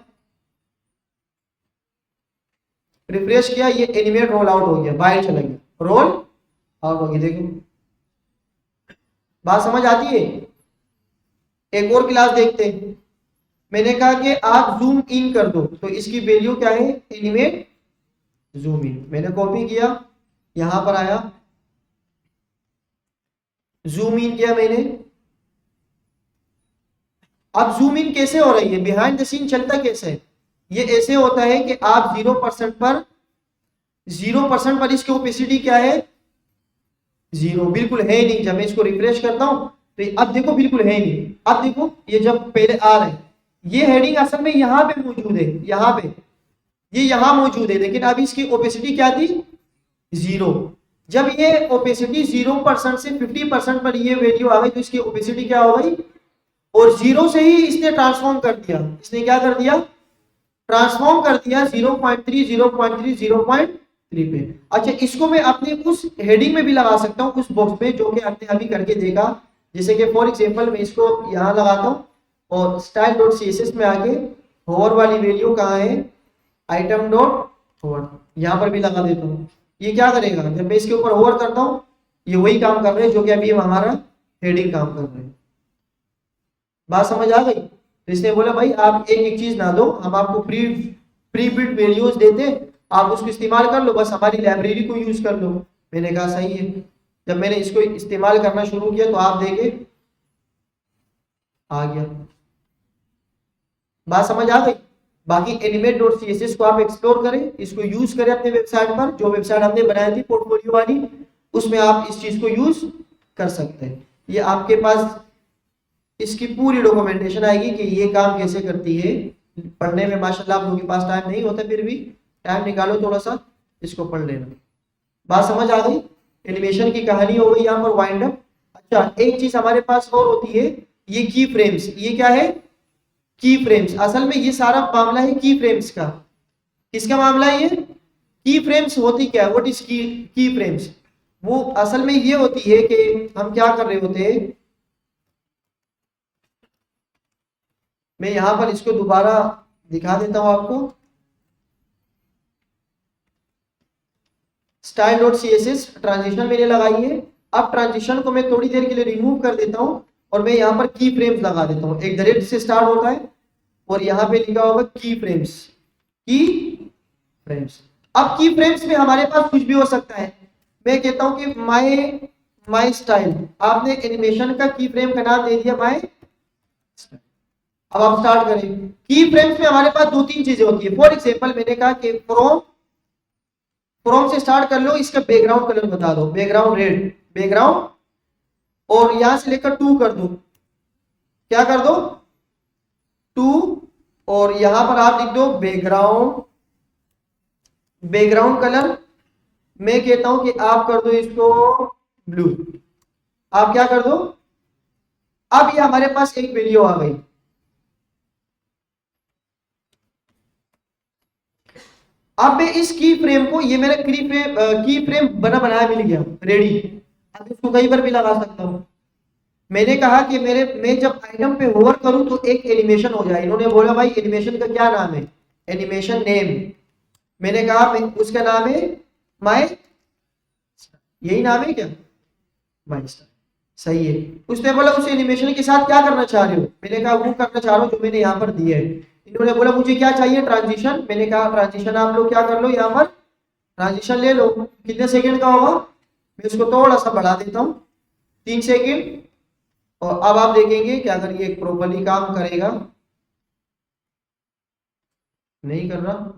रिफ्रेश किया, ये एनिमेट रोल आउट हो गया, बाहर चला गया, रोल आउट हो गया। देखो बात समझ आती है? एक और क्लास देखते हैं। मैंने कहा कि आप जूम इन कर दो, तो इसकी वैल्यू क्या है, एनिमेट जूम इन। मैंने कॉपी किया, यहां पर आया, जूम इन किया मैंने। अब जूम इन कैसे हो रही है, बिहाइंड द सीन चलता कैसे है, ये ऐसे होता है कि आप 0% पर इसकी ओपेसिटी क्या है, 0, बिल्कुल है ही नहीं। जब मैं इसको रिफ्रेश करता हूं तो अब देखो बिल्कुल है ही नहीं। अब देखो ये जब पहले आ रहा है, ये हेडिंग असल में यहां पे मौजूद है, यहां पे ये यहां मौजूद है, लेकिन अब इसकी ओपेसिटी क्या थी, 0। जब ये ओपेसिटी 0% से 50% पर ये वैल्यू आ गई तो इसकी ओपेसिटी क्या हो गई, और 0 से ही इसने ट्रांसफॉर्म कर दिया। इसने क्या कर दिया, ट्रांसफॉर्म कर दिया 0.3 0.3 0.3 पे। अच्छा इसको मैं अपने उस हेडिंग में भी लगा सकता हूँ, उस बॉक्स पे जो कि हमने अभी करके देखा। जैसे कि फॉर एग्जांपल मैं इसको यहाँ लगाता हूँ और style.css में आके होवर वाली वैल्यू कहाँ है, आइटम डॉट होवर, यहाँ पर भी लगा देता हूँ। ये क्या करेगा, जब मैं इसके ऊपर होवर करता हूँ ये वही काम कर रहे हैं जो कि अभी हमारा हेडिंग काम कर रहे हैं। बात समझ आ गई? तो इसने बोला भाई आप एक एक चीज ना दो, हम आपको प्री बिल्ट वैल्यूज देते, आप उसको इस्तेमाल कर लो, बस हमारी लाइब्रेरी को यूज कर लो। मैंने कहा सही है। जब मैंने इसको इस्तेमाल करना शुरू किया तो आप देखे आ गया। बात समझ आ गई? बाकी animate.css को आप एक्सप्लोर करें, इसको यूज करें अपने वेबसाइट पर, जो वेबसाइट हमने बनाई थी पोर्टफोलियो वाली, उसमें आप इस चीज को यूज कर सकते हैं। ये आपके पास इसकी पूरी डॉक्यूमेंटेशन आएगी कि ये काम कैसे करती है। पढ़ने में माशाल्लाह आप लोगों के पास टाइम नहीं होता, फिर भी टाइम निकालो थोड़ा सा, इसको पढ़ लेना। बात समझ आ गई? एनिमेशन की कहानी हो गई यहाँ पर वाइंड अप। अच्छा एक चीज हमारे पास और होती है, ये की फ्रेम्स। ये क्या है, की फ्रेम्स। असल में ये सारा मामला है की फ्रेम्स का। किसका मामला है ये, की फ्रेम्स होती क्या है, व्हाट इज की फ्रेम्स। वो असल में ये होती है कि हम क्या कर रहे होते हैं, मैं यहां पर इसको दोबारा दिखा देता हूं आपको। style.css ट्रांजिशन मैंने लगाई है। अब ट्रांजिशन को मैं थोड़ी देर के लिए रिमूव कर देता हूं और मैं यहां पर की फ्रेम्स लगा देता हूं। एक डायरेक्ट से स्टार्ट होता है और यहां पे लिखा होगा की फ्रेम्स, की फ्रेम्स। अब की फ्रेम्स में हमारे पास कुछ भी हो सकता है। मैं कहता हूं कि माय स्टाइल, आपने एनिमेशन का की फ्रेम का नाम दे दिया माय स्टाइल। अब आप स्टार्ट करें। की फ्रेम्स में हमारे पास दो तीन चीजें होती है। फॉर एग्जाम्पल मैंने कहा कि फ्रॉम से स्टार्ट कर लो, इसका बैकग्राउंड कलर बता दो, बैकग्राउंड रेड, बैकग्राउंड, और यहां से लेकर 2 कर दो, क्या कर दो 2, और यहां पर आप लिख दो बैकग्राउंड, बैकग्राउंड कलर मैं कहता हूं कि आप कर दो इसको ब्लू, आप क्या कर दो। अब ये हमारे पास एक वीडियो आ गई। अब मैं इस की फ्रेम को, ये मेरा की फ्रेम बना बनाया मिल गया रेडी, अब इसको कहीं पर भी लगा सकता हूं। मैंने कहा कि मैं जब आइटम पे होवर करूं तो एक एनिमेशन हो जाए। इन्होंने बोला भाई एनिमेशन का क्या नाम है, एनिमेशन नेम। मैंने कहा उसका नाम है माय, यही नाम है क्या, माय स्टार, सही है। उसने बोला उस एनिमेशन के साथ क्या करना चाह रहे हो, मैंने कहा वो करना चाह रहा हूं जो मैंने यहाँ पर दिया है। इन्होंने बोला मुझे क्या चाहिए, ट्रांजिशन। मैंने कहा ट्रांजिशन आप लोग क्या कर लो, यहाँ पर ट्रांजिशन ले लो, कितने सेकंड का होगा, मैं इसको थोड़ा सा बढ़ा देता हूँ 3 सेकंड। और अब आप देखेंगे कि अगर ये प्रॉपर्ली काम करेगा, नहीं कर रहा।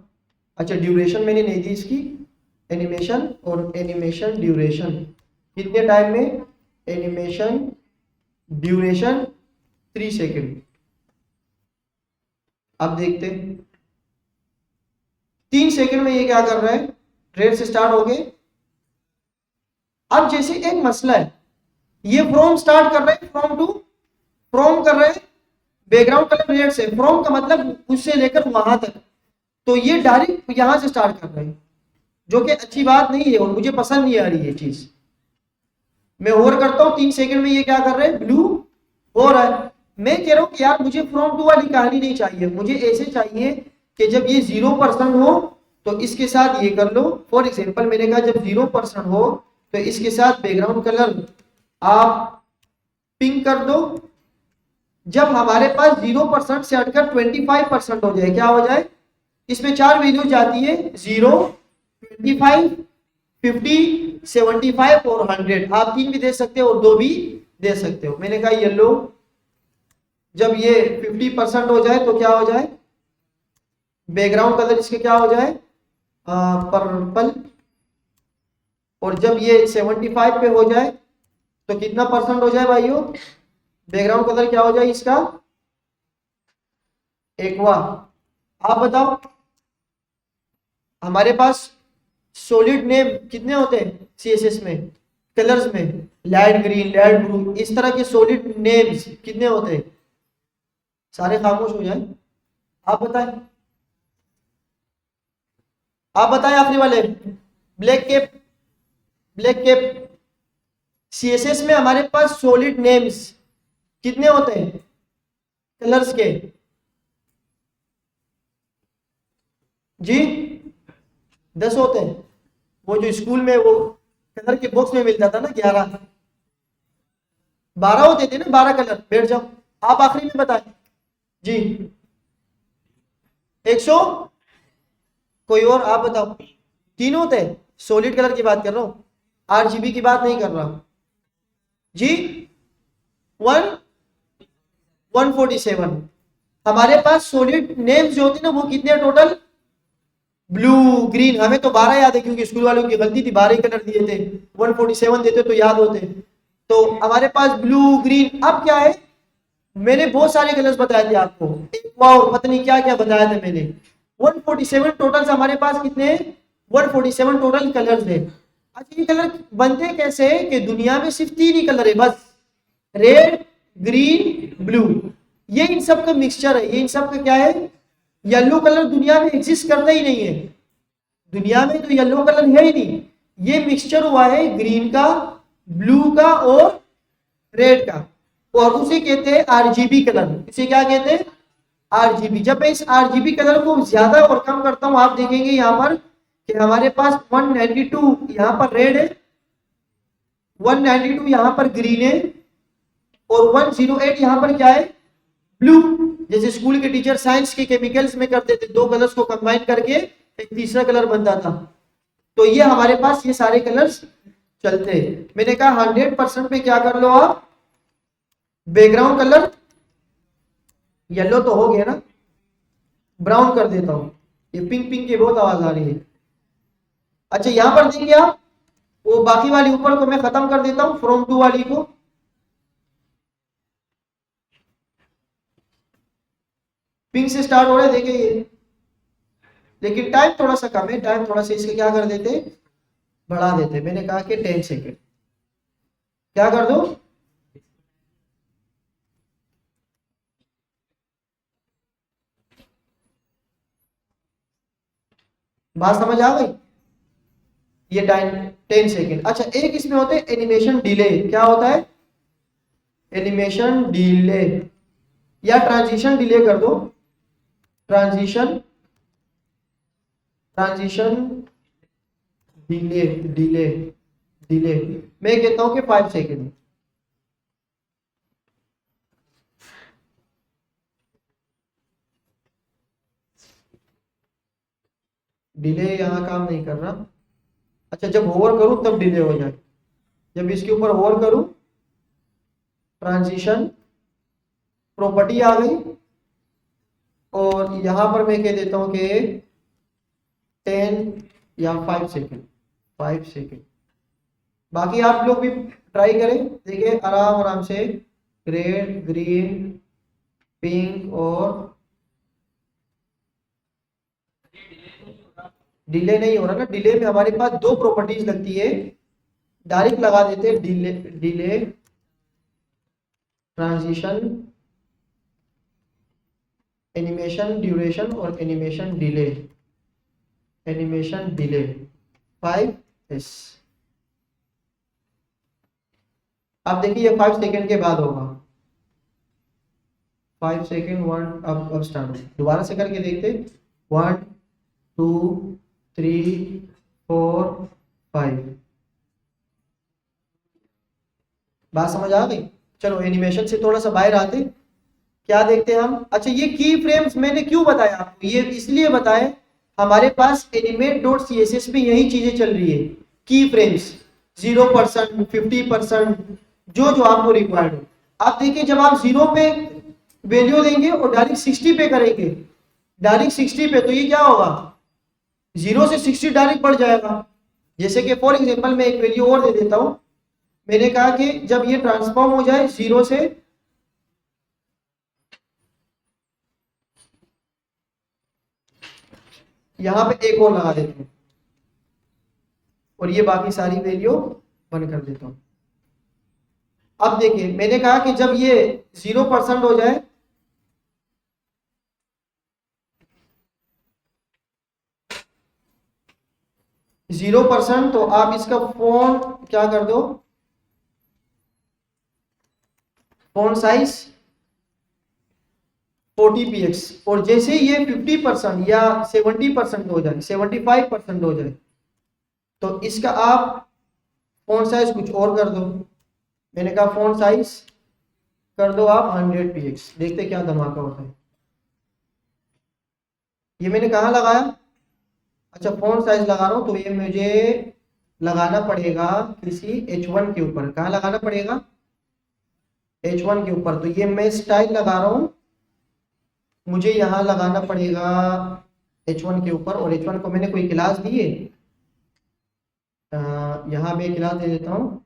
अच्छा ड्यूरेशन मैंने नहीं दी इसकी, एनिमेशन और एनिमेशन ड्यूरेशन कितने टाइम में, एनिमेशन ड्यूरेशन 3 सेकंड। अब देखते हैं 3 सेकंड में ये क्या कर रहा है, रेड से स्टार्ट हो गए। अब जैसे एक मसला है, ये फ्रॉम स्टार्ट कर रहे हैं, फ्रॉम टू, फ्रॉम कर रहे हैं बैकग्राउंड कलर रेड से, फ्रॉम का मतलब उससे लेकर वहां तक, तो ये डायरेक्ट यहां से स्टार्ट कर रहे हैं, जो कि अच्छी बात नहीं है और मुझे पसंद नहीं आ रही है चीज। मैं होवर करता हूं 3 सेकंड में ये क्या कर रहे हैं, ब्लू हो रहा है। मैं कह रहा हूं कि यार मुझे फ्रॉम टू वाली कहानी नहीं चाहिए, मुझे ऐसे चाहिए कि जब ये 0% हो तो इसके साथ ये कर लो। फॉर एग्जाम्पल मैंने कहा जब 0% हो तो इसके साथ बैकग्राउंड कलर आप पिंक कर दो। जब हमारे पास 0% से हटकर 25% हो जाए, क्या हो जाए, इसमें 4 वैल्यूज जाती है, 0, 25, 50, 75 और 100। आप 3 भी दे सकते हो और 2 भी दे सकते हो। मैंने कहा येलो, जब ये 50% हो जाए तो क्या हो जाए, बैकग्राउंड कलर इसके क्या हो जाए, पर्पल। और जब ये 75 पे हो जाए तो कितना परसेंट हो जाए भाइयों, बैकग्राउंड कलर क्या हो जाए इसका, एक्वा। आप बताओ हमारे पास सॉलिड नेम कितने होते हैं सीएसएस में, कलर्स में, लाइट ग्रीन, लाइट ब्लू, इस तरह के सॉलिड नेम्स कितने होते हैं, सारे खामोश हो जाए। आप बताएं, आप बताएं आखिरी वाले, black cap, black cap. CSS में हमारे पास सॉलिड नेम्स कितने होते हैं कलर्स के, जी 10 होते हैं। वो जो स्कूल में वो कलर के बॉक्स में मिलता था ना 11, 12 होते थे ना, 12 कलर। बैठ जाओ, आप आखिरी में बताएं जी। 100, कोई और आप बताओ। 3 होते हैं, सॉलिड कलर की बात कर रहा हूं, आरजीबी की बात नहीं कर रहा जी। 147 हमारे पास सॉलिड नेम्स जो होते हैं ना, वो कितने टोटल, ब्लू ग्रीन, हमें तो 12 याद है क्योंकि स्कूल वालों की गलती थी, 12 कलर दिए थे, 147 देते तो याद होते। तो हमारे पास ब्लू ग्रीन, अब क्या है, मैंने बहुत सारे कलर्स बताए थे आपको, और पता नहीं क्या क्या बताया था मैंने। 147 टोटल हमारे पास कितने हैं, 147 टोटल कलर्स है। अच्छा ये कलर बनते कैसे है कि दुनिया में सिर्फ 3 ही कलर है बस, रेड, ग्रीन, ब्लू, ये इन सब का मिक्सचर है। ये इन सब का क्या है, येलो कलर दुनिया में एग्जिस्ट करता ही नहीं है, दुनिया में तो येलो कलर है ही नहीं। ये मिक्सचर हुआ है ग्रीन का, ब्लू का और रेड का, और उसे कहते हैं आरजीबी कलर। इसे क्या कहते हैं, आरजीबी। जब मैं इस आरजीबी कलर को ज्यादा और कम करता हूं, आप देखेंगे यहां पर कि हमारे पास 192 यहां पर रेड है, 192 यहां पर ग्रीन है, और 108 यहां पर क्या है, ब्लू। जैसे स्कूल के टीचर साइंस के केमिकल्स में करते थे, 2 कलर्स को कंबाइन करके एक तीसरा कलर बनता था। तो ये हमारे पास ये सारे कलर्स चलते हैं। मैंने कहा 100% पे क्या कर लो आप, बैकग्राउंड कलर येलो तो हो गया ना, ब्राउन कर देता हूँ, ये पिंक पिंक की बहुत आवाज आ रही है। अच्छा यहां पर देखिए आप, वो बाकी वाली ऊपर को मैं खत्म कर देता हूँ, फ्रॉम टू वाली को। पिंक से स्टार्ट हो रहा है देखिए ये, लेकिन टाइम थोड़ा सा कम है, टाइम थोड़ा सा इसके क्या कर देते, बढ़ा देते। मैंने कहा कि 10 सेकेंड, क्या कर दो, बात समझ आ गई। ये 10 सेकेंड। अच्छा एक इसमें होते हैं एनिमेशन डिले, क्या होता है, एनिमेशन डिले, या ट्रांजिशन डिले कर दो, transition, transition delay, delay, delay. मैं कहता हूं कि 5 सेकेंड। डिले यहाँ काम नहीं कर रहा। अच्छा जब होवर करूं तब डिले हो जाए, जब इसके ऊपर होवर करूं, ट्रांजिशन प्रॉपर्टी आ गई, और यहां पर मैं कह देता हूं कि 10 या 5 सेकेंड, 5 सेकेंड। बाकी आप लोग भी ट्राई करें, देखिए आराम आराम से, रेड, ग्रीन, पिंक और डिले नहीं हो रहा ना। डिले में हमारे पास दो प्रॉपर्टीज लगती है, डायरेक्ट लगा देते हैं delay, delay transition, animation duration और animation delay, animation delay 5s। अब देखिए ये 5 सेकेंड के बाद होगा, 5 सेकेंड, वन, अब स्टार्ट हो, दोबारा से करके देखते, 1 2 3 4 5। बात समझ आ गई। चलो एनिमेशन से थोड़ा सा बाहर आते, क्या देखते हैं हम। अच्छा ये की फ्रेम्स मैंने क्यों बताया आपको, ये इसलिए बताए, हमारे पास animate dot C S S में यही चीजें चल रही है, की फ्रेम्स 0%, 50%, जो जो आपको रिक्वायर्ड हो। आप देखिए जब आप 0 पे वैल्यू देंगे और डायरेक्ट 60 पे करेंगे, डायरेक्ट 60 पे, तो ये क्या होगा, 0 से 60 डायरेक्ट बढ़ जाएगा। जैसे कि फॉर एग्जांपल मैं एक वैल्यू और दे देता हूं, मैंने कहा कि जब ये ट्रांसफॉर्म हो जाए 0 से, यहां पे एक और लगा देता हूं, और ये बाकी सारी वैल्यू बंद कर देता हूं। अब देखिए मैंने कहा कि जब ये 0% हो जाए, 0%, तो आप इसका फॉन्ट क्या कर दो, फॉन्ट साइज 40px। और जैसे ही ये 50% या 70% हो जाए, 75% हो जाए, तो इसका आप फॉन्ट साइज कुछ और कर दो। मैंने कहा फॉन्ट साइज कर दो आप 100px, देखते क्या धमाका होता है। ये मैंने कहा लगाया, अच्छा फॉन्ट साइज लगा रहा हूं, तो ये मुझे लगाना पड़ेगा किसी H1 के ऊपर। कहाँ लगाना पड़ेगा, H1 के ऊपर। तो ये मैं स्टाइल लगा रहा हूं, मुझे यहाँ लगाना पड़ेगा H1 के ऊपर, और H1 को मैंने कोई क्लास दी है, यहाँ मैं क्लास दे देता हूँ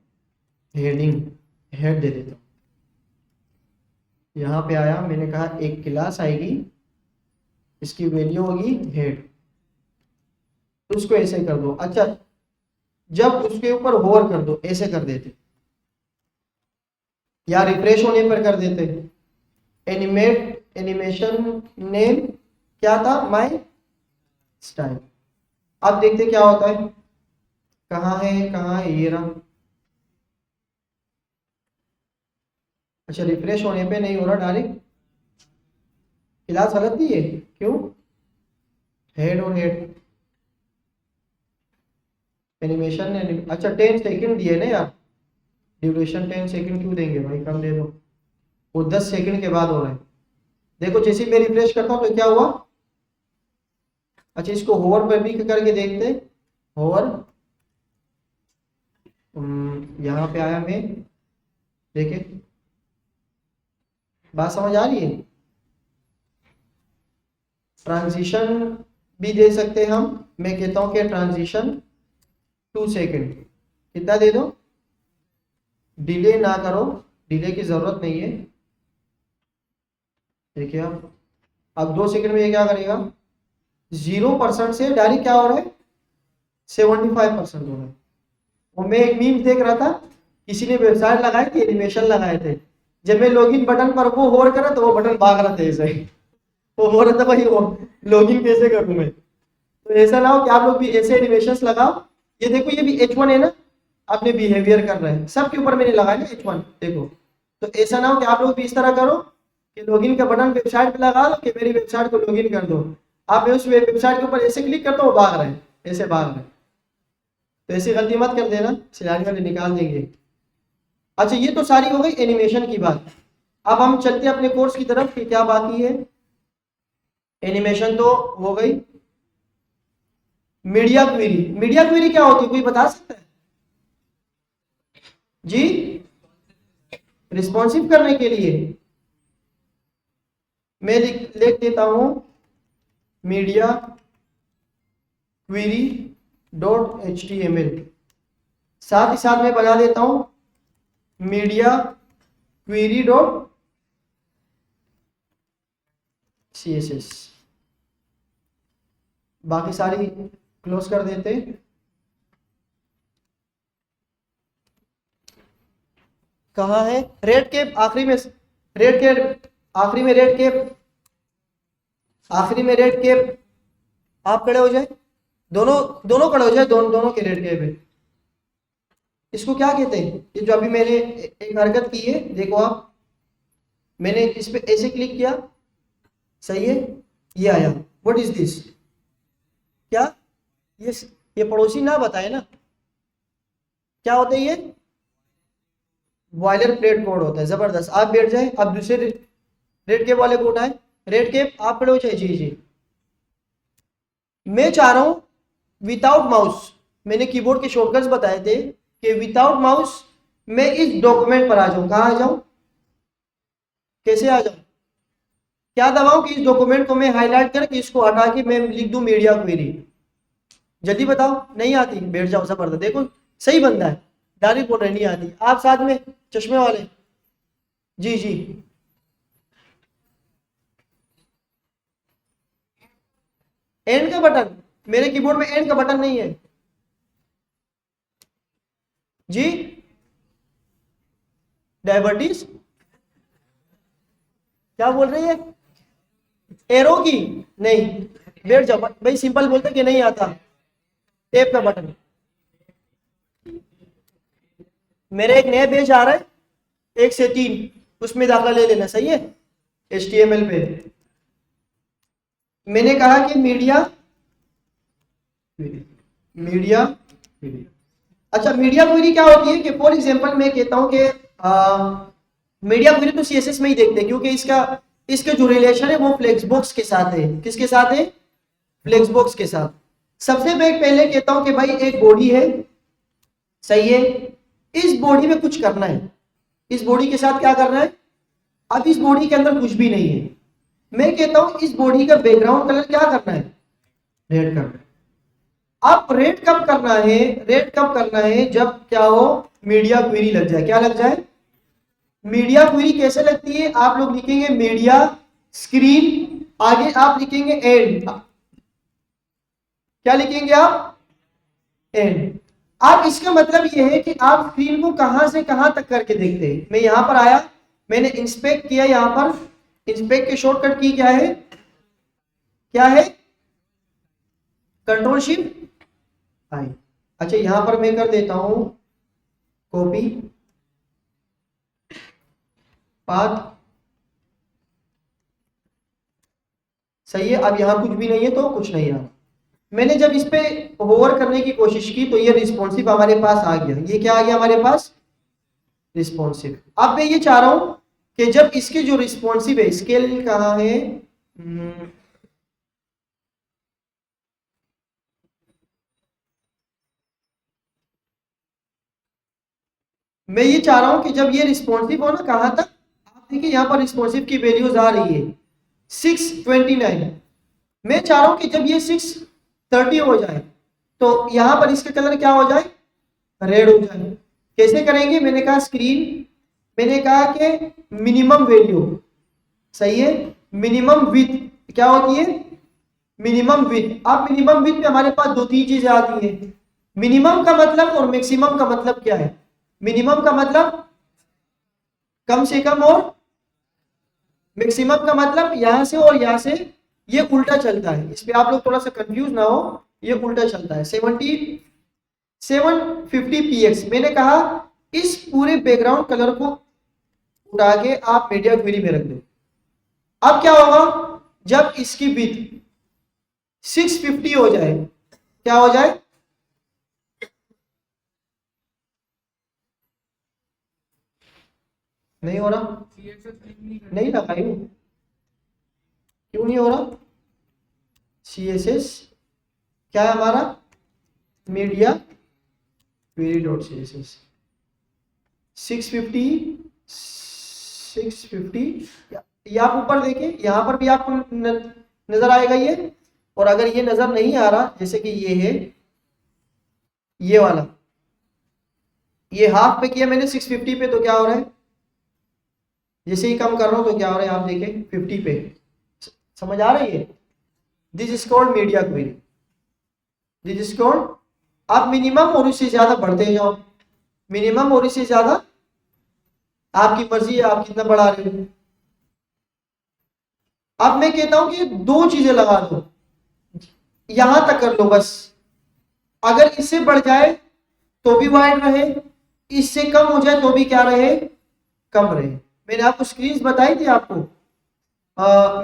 हेडिंग, हेड दे देता हूँ। यहाँ पे आया, मैंने कहा एक क्लास आएगी, इसकी वैल्यू होगी हेड, तो उसको ऐसे कर दो। अच्छा जब उसके ऊपर होवर कर दो, ऐसे कर देते, या रिफ्रेश होने पर कर देते, एनिमेट, एनिमेशन नेम क्या था, माय स्टाइल। अब देखते क्या होता है, कहाँ है, कहाँ है, ये रहा। अच्छा रिफ्रेश होने पे नहीं हो रहा, डायरेक्ट क्लास अलग दी है, क्यों, हेड और हेड, एनिमेशन ने, अच्छा 10 सेकेंड दिए ना यार, ड्यूरेशन 10 सेकेंड क्यों देंगे भाई, कम दे दो। वो 10 सेकेंड के बाद हो रहा है। देखो जैसे ही मैं रिफ्रेश करता हूँ तो क्या हुआ। अच्छा इसको होवर पर भी करके देखते, होवर, यहाँ पे आया मैं, देखे, बात समझ आ रही है। ट्रांजिशन भी दे सकते हैं हम। मैं कहता हूं कि ट्रांजिशन 2 सेकेंड, कितना दे दो, डिले ना करो, डिले की जरूरत नहीं है। देखिए अब 2 सेकेंड में ये क्या करेगा, 0% से डायरेक्ट क्या हो रहा है, 75% हो रहा है। वो मैं एक मीम देख रहा था, किसी ने वेबसाइट लगाई थी, एनिमेशन लगाए थे, जब मैं लॉगिन बटन पर वो होल्ड करा तो वो बटन भाग रहा था ऐसे ही, वो हो रहा था भाई वो लॉगिन कैसे करूं मैं। तो ऐसा ना हो कि आप लोग भी ऐसे एनिमेशंस लगाओ। ये देखो ये भी H1 है ना, आपने बिहेवियर कर रहे हैं, सबके ऊपर मैंने लगाया ना H1, देखो। तो ऐसा ना हो कि आप लोग भी इस तरह करो कि लॉगिन का बटन वेबसाइट पे लगा दो कि मेरी वेबसाइट को लॉगिन कर दो, आप उस वेबसाइट के ऊपर ऐसे क्लिक करते हो, वो भाग रहे हैं, ऐसे भाग रहे हैं। तो ऐसी गलती मत कर देना, सिलानी वाले निकाल देंगे। अच्छा ये तो सारी हो गई एनिमेशन की बात। अब हम चलते हैं अपने कोर्स की तरफ कि क्या बाकी है। एनिमेशन तो हो गई। मीडिया क्वेरी, मीडिया क्वेरी क्या होती है, कोई बता सकता है जी? रिस्पॉन्सिव करने के लिए मैं लिख देता हूं मीडिया क्वेरी डॉट HTML, साथ ही साथ मैं बना देता हूं मीडिया क्वेरी डॉट CSS, बाकी सारी क्लोज कर देते। कहाँ है रेड के आखिरी में, रेड के आखिरी में, रेड के आखिरी में, रेड के आप खड़े हो जाए, दोनों दोनों खड़े हो जाए, दोनों के रेड के पे। इसको क्या कहते हैं, ये जो अभी मैंने एक हरकत की है, देखो आप, मैंने इस पे ऐसे क्लिक किया, सही है, ये आया, व्हाट इज दिस, क्या ये ये पड़ोसी ना बताए ना क्या होता है, ये बॉयलर प्लेट कोड होता है। जबरदस्त, आप बैठ जाए, अब दूसरे रेड केप वाले को उठाए, रेड केप आप खड़े हो जाए, जी जी। मैं चाह रहा हूं विदाउट माउस, मैंने कीबोर्ड के शॉर्टकट्स बताए थे कि विदाउट माउस मैं इस डॉक्यूमेंट पर आ जाऊं, कहां आ जाऊं, कैसे आ जाऊं, क्या दबाऊं कि इस डॉक्यूमेंट को मैं हाईलाइट करके इसको हटा के मैं लिख दूं मीडिया क्वेरी। जल्दी बताओ, नहीं आती, बैठ जाओ, जबरदस्त, देखो सही बंदा है, डायरेक्ट बोल रहे नहीं आती। आप साथ में चश्मे वाले, जी जी, एंड का बटन, मेरे कीबोर्ड में एंड का बटन नहीं है जी। डायबिटीज क्या बोल रही है, एरो की, नहीं, बैठ जाओ भाई, सिंपल बोलते कि नहीं आता। टेप का बटन, मेरे एक नया पेज आ रहा है 1 से 3, उसमें दाखिला ले लेना, सही है। HTML पे मैंने कहा कि मीडिया मीडिया अच्छा, मीडिया क्वेरी क्या होती है कि फॉर एग्जांपल मैं कहता हूं कि मीडिया क्वेरी तो CSS में ही देखते हैं, क्योंकि इसके जो रिलेशन है वो फ्लेक्सबॉक्स के साथ है। किसके साथ है, फ्लेक्सबॉक्स के साथ। सबसे मैं पहले कहता हूं कि भाई एक बॉडी है, सही है, इस बॉडी में कुछ करना है, इस बॉडी के साथ क्या करना है। अब इस बॉडी के अंदर कुछ भी नहीं है, मैं कहता हूं इस बॉडी का बैकग्राउंड कलर क्या करना है, रेड करना है। अब रेड कब करना है, रेड कब करना है, जब क्या हो, मीडिया क्वेरी लग जाए, क्या लग जाए, मीडिया क्वेरी कैसे लगती है, आप लोग लिखेंगे मीडिया स्क्रीन, आगे आप लिखेंगे एंड, क्या लिखेंगे आप, एंड। अब इसका मतलब यह है कि आप स्क्रीन को कहां से कहां तक करके देखते हैं। मैं यहां पर आया, मैंने इंस्पेक्ट किया, यहां पर इंस्पेक्ट के शॉर्टकट की क्या है, क्या है, कंट्रोल शिफ्ट आई। अच्छा यहां पर मैं कर देता हूं कॉपी पाथ, सही है। अब यहां कुछ भी नहीं है तो कुछ नहीं है। मैंने जब इस पे होवर करने की कोशिश की तो ये रिस्पॉन्सिव हमारे पास आ गया, ये क्या आ गया हमारे पास, रिस्पॉन्सिव। अब मैं ये चाह रहा हूं कि जब इसके जो रिस्पॉन्सिव है, स्केल कहां है, मैं ये चाह रहा हूं कि जब ये रिस्पॉन्सिव हो ना, कहां तक, आप देखिए यहां पर रिस्पॉन्सिव की वैल्यूज आ रही है 629, मैं चाह रहा हूं कि जब ये 6:30 हो जाए तो यहां पर इसका कलर क्या हो जाए, रेड हो जाए। कैसे करेंगे, मैंने कहा स्क्रीन, मैंने कहा कि मिनिमम वैल्यू, सही है, मिनिमम विथ क्या होती है, मिनिमम विथ। अब मिनिमम विथ में हमारे पास दो तीन चीजें आती है। मिनिमम का मतलब और मैक्सिमम का मतलब क्या है। मिनिमम का मतलब कम से कम, और मैक्सिमम का मतलब यहां से और यहां से, ये उल्टा चलता है। इस पे आप लोग थोड़ा सा कंफ्यूज ना हो, ये उल्टा चलता है। 750 px, मैंने कहा इस पूरे बैकग्राउंड कलर को उठा के आप मीडिया क्वेरी में रख दो। अब क्या होगा, जब इसकी विथ 650 हो जाए, क्या हो जाए, नहीं हो रहा, नहीं लगाई हूं, क्यों नहीं हो रहा। सी एस एस क्या है हमारा, media query dot C S S 650, 650, ये आप ऊपर देखें, यहां पर भी आपको नजर आएगा ये। और अगर ये नजर नहीं आ रहा, जैसे कि ये है, ये वाला, ये हाफ पे किया मैंने 650 पे, तो क्या हो रहा है, जैसे ही कम कर रहा हूं तो क्या हो रहा है, आप देखें 50 पे। समझ आ रही है, this is called media query, this is called. आप मिनिमम और उससे ज्यादा बढ़ते जाओ, मिनिमम और इससे ज्यादा आपकी मर्जी है, आप कितना बढ़ा रहे हो। अब मैं कहता हूं कि दो चीजें लगा दो, यहां तक कर लो बस। अगर इससे बढ़ जाए तो भी वाइड रहे, इससे कम हो जाए तो भी क्या रहे, कम रहे। मैंने आपको स्क्रीन बताई थी आपको,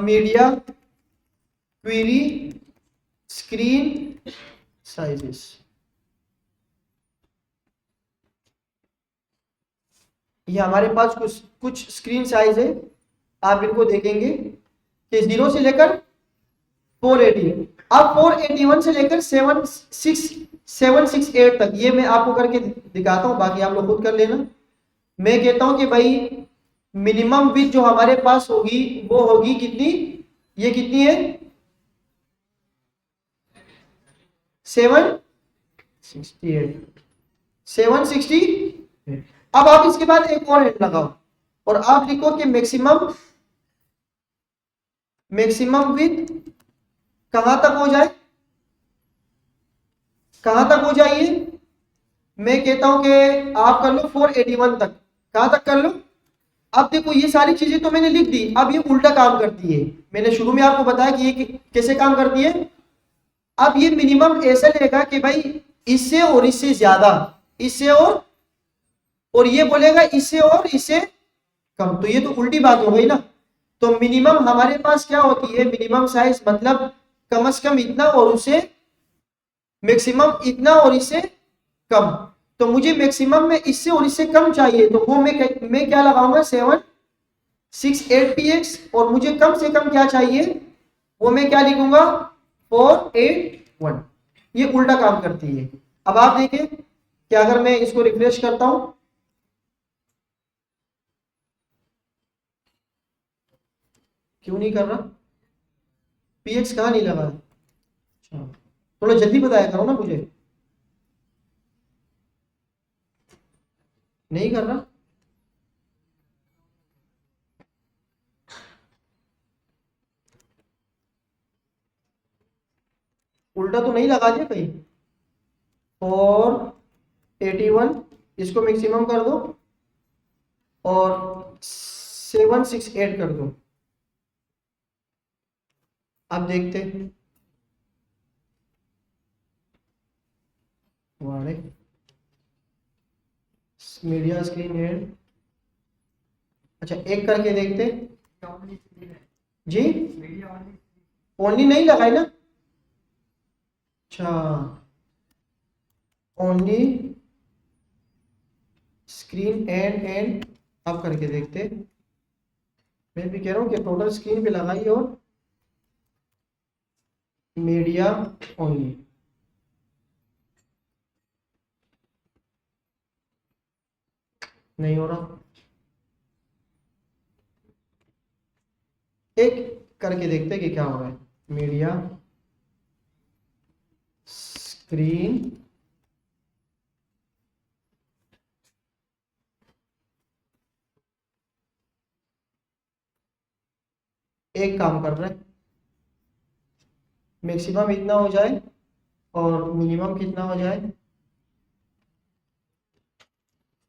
मीडिया क्वेरी स्क्रीन साइजेस। ये हमारे पास कुछ कुछ स्क्रीन साइज है, आप इनको देखेंगे कि 0 से लेकर 480, अब 481 से लेकर 768 तक, ये मैं आपको करके दिखाता हूं, बाकी आप लोग खुद कर लेना। मैं कहता हूं कि भाई मिनिमम विथ जो हमारे पास होगी वो होगी कितनी, ये कितनी है, 768, 760। अब आप इसके बाद एक और हेड लगाओ और आप लिखो कि मैक्सिमम, मैक्सिमम विथ कहां तक हो जाए, कहां तक हो जाइए। मैं कहता हूं कि आप कर लो 481 तक, कहां तक कर लो। अब देखो ये सारी चीजें तो मैंने लिख दी, अब ये उल्टा काम करती है। मैंने शुरू में आपको बताया कि ये कैसे काम करती है। अब ये मिनिमम ऐसा लेगा कि भाई इससे और इससे ज्यादा, इससे और ये बोलेगा इससे और इससे कम, तो ये तो उल्टी बात हो गई ना। तो मिनिमम हमारे पास क्या होती है, मिनिमम साइज मतलब कम से कम इतना और उससे मैक्सिमम इतना और इससे कम। तो मुझे मैक्सिमम में इससे और इससे कम चाहिए, तो वो मैं क्या लगाऊंगा, 768px। और मुझे कम से कम क्या चाहिए, वो मैं क्या लिखूंगा, 481। ये उल्टा काम करती है। अब आप देखें कि अगर मैं इसको रिफ्रेश करता हूं, क्यों नहीं कर रहा, पीएक्स कहाँ नहीं लगा है? अच्छा, थोड़ा जल्दी बताया करो ना मुझे, नहीं कर रहा। उल्टा तो नहीं लगा दिया कहीं, 481, इसको मैक्सिमम कर दो और 768 कर दो। अब देखते हैं, वाले मीडिया स्क्रीन है। अच्छा एक करके देखते जी, ओनली नहीं लगाई ना, अच्छा ओनली स्क्रीन एंड अब करके देखते। मैं भी कह रहा हूँ कि टोटल स्क्रीन पे लगाई और मीडिया ओनली, नहीं हो रहा। एक करके देखते कि क्या हो रहा है। मीडिया स्क्रीन एक काम कर रहा है, मैक्सिमम इतना हो जाए और मिनिमम कितना हो जाए,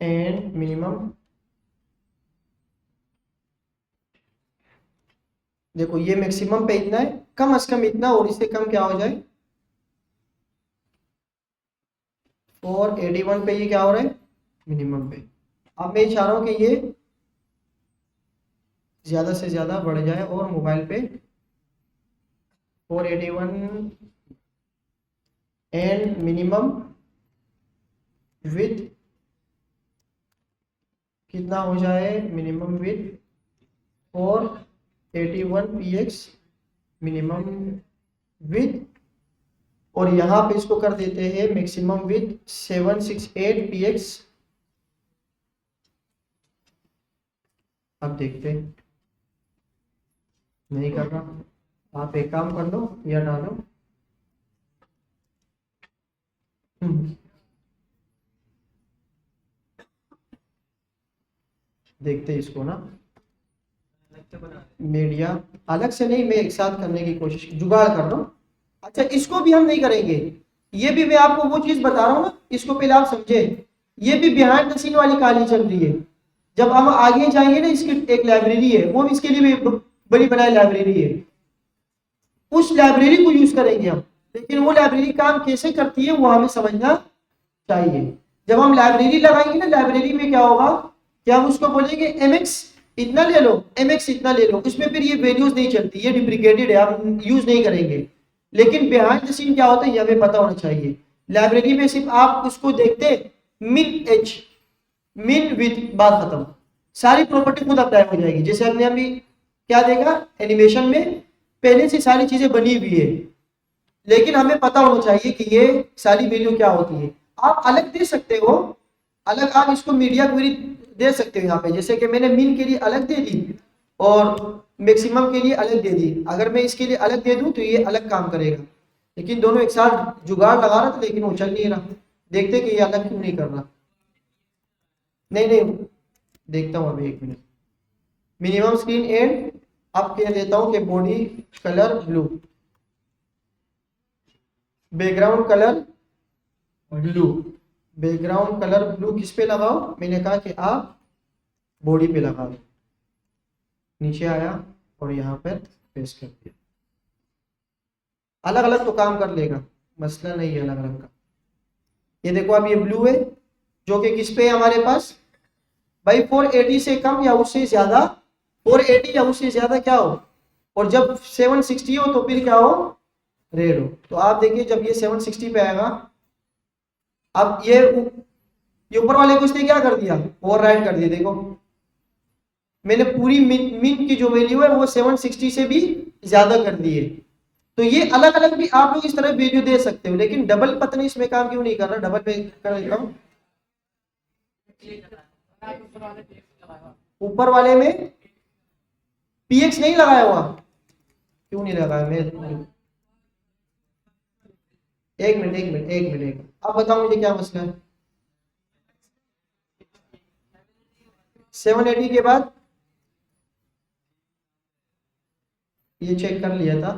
एंड मिनिमम। देखो ये मैक्सिमम पे इतना है, कम से कम इतना, और इससे कम क्या हो जाए, और 81 पे ये क्या हो रहा है, मिनिमम पे। अब मैं चाह रहा हूं कि ये ज्यादा से ज्यादा बढ़ जाए और मोबाइल पे 481 एंड मिनिमम विथ कितना हो जाए, minimum with 481 px minimum with, और यहाँ पे इसको कर देते हैं मैक्सिमम विथ 768 px। अब देखते हैं, नहीं कर रहा, आप एक काम कर लो या डालो। देखते हैं इसको ना, मीडिया अलग से नहीं, मैं एक साथ करने की कोशिश जुगाड़ कर रहा हूँ। अच्छा इसको भी हम नहीं करेंगे, ये भी मैं आपको वो चीज बता रहा हूँ ना, इसको पहले आप समझे, ये भी बिहाइंड द सीन वाली कहानी चल रही है। जब हम आगे जाएंगे ना, इसकी एक लाइब्रेरी है, वो इसके लिए भी बड़ी बनाई लाइब्रेरी है, उस लाइब्रेरी को यूज करेंगे हम। लेकिन वो लाइब्रेरी काम कैसे करती है वो हमें समझना चाहिए। जब हम लाइब्रेरी लगाएंगे ना, लाइब्रेरी में क्या होगा कि हम उसको बोलेंगे mx इतना ले लो, mx इतना ले लो, उसमें फिर ये वैल्यूज नहीं चलती, ये डिप्रिकेटेड है, हम यूज नहीं करेंगे। लेकिन बिहाइंड द सीन क्या होता है ये हमें पता होना चाहिए। लाइब्रेरी में सिर्फ आप उसको देखते मिन एच, मिन विथ, बात खत्म, सारी प्रॉपर्टी खुद अप्लाई हो जाएगी। जैसे हमने अभी क्या देखा, एनिमेशन में पहले से सारी चीजें बनी हुई है, लेकिन हमें पता होना चाहिए कि ये सारी वैल्यू क्या होती है। आप अलग दे सकते हो, अलग आप इसको मीडिया क्वेरी दे सकते हो यहाँ पे, जैसे कि मैंने मीन के लिए अलग दे दी और मैक्सिमम के लिए अलग दे दी। अगर मैं इसके लिए अलग दे दूं तो ये अलग काम करेगा, लेकिन दोनों एक साथ जुगाड़ लगा रहा था लेकिन वो चल नहीं रहा। देखते कि ये अलग क्यों नहीं कर रहा। नहीं नहीं, देखता हूँ अभी, एक मिनट। मिनिमम स्क्रीन एंड, अब कह देता हूँ कि body colour blue, background colour blue. Background colour blue किस पे लगाओ, मैंने कहा कि आप बॉडी पे लगा दो। नीचे आया और यहाँ पर पेस्ट कर दिया। अलग अलग तो काम कर लेगा, मसला नहीं है अलग अलग का। ये देखो अब ये ब्लू है जो कि किस पे है हमारे पास भाई, 480 से कम या उससे ज्यादा, 480 या उससे ज्यादा क्या हो, और जब 760 हो तो फिर क्या हो, रेड हो। तो आप देखिए जब ये 760 पे आएगा, अब ये ऊपर वाले को इसने क्या कर दिया, ओवरराइड कर दिया। देखो मैंने पूरी मिन की जो वैल्यू है वो 760 से भी ज्यादा कर दी है। तो ये अलग अलग भी आप लोग इस तरह वैल्यू दे सकते हो, लेकिन डबल पता नहीं इसमें काम क्यों नहीं कर रहा। डबल पे कर देता हूं, ऊपर वाले में पीएक्स नहीं लगाया हुआ, क्यों नहीं लगाया मैं, एक मिनट एक मिनट एक मिनट, अब बताओ मुझे क्या मसला है। 780 के बाद ये चेक कर लिया था,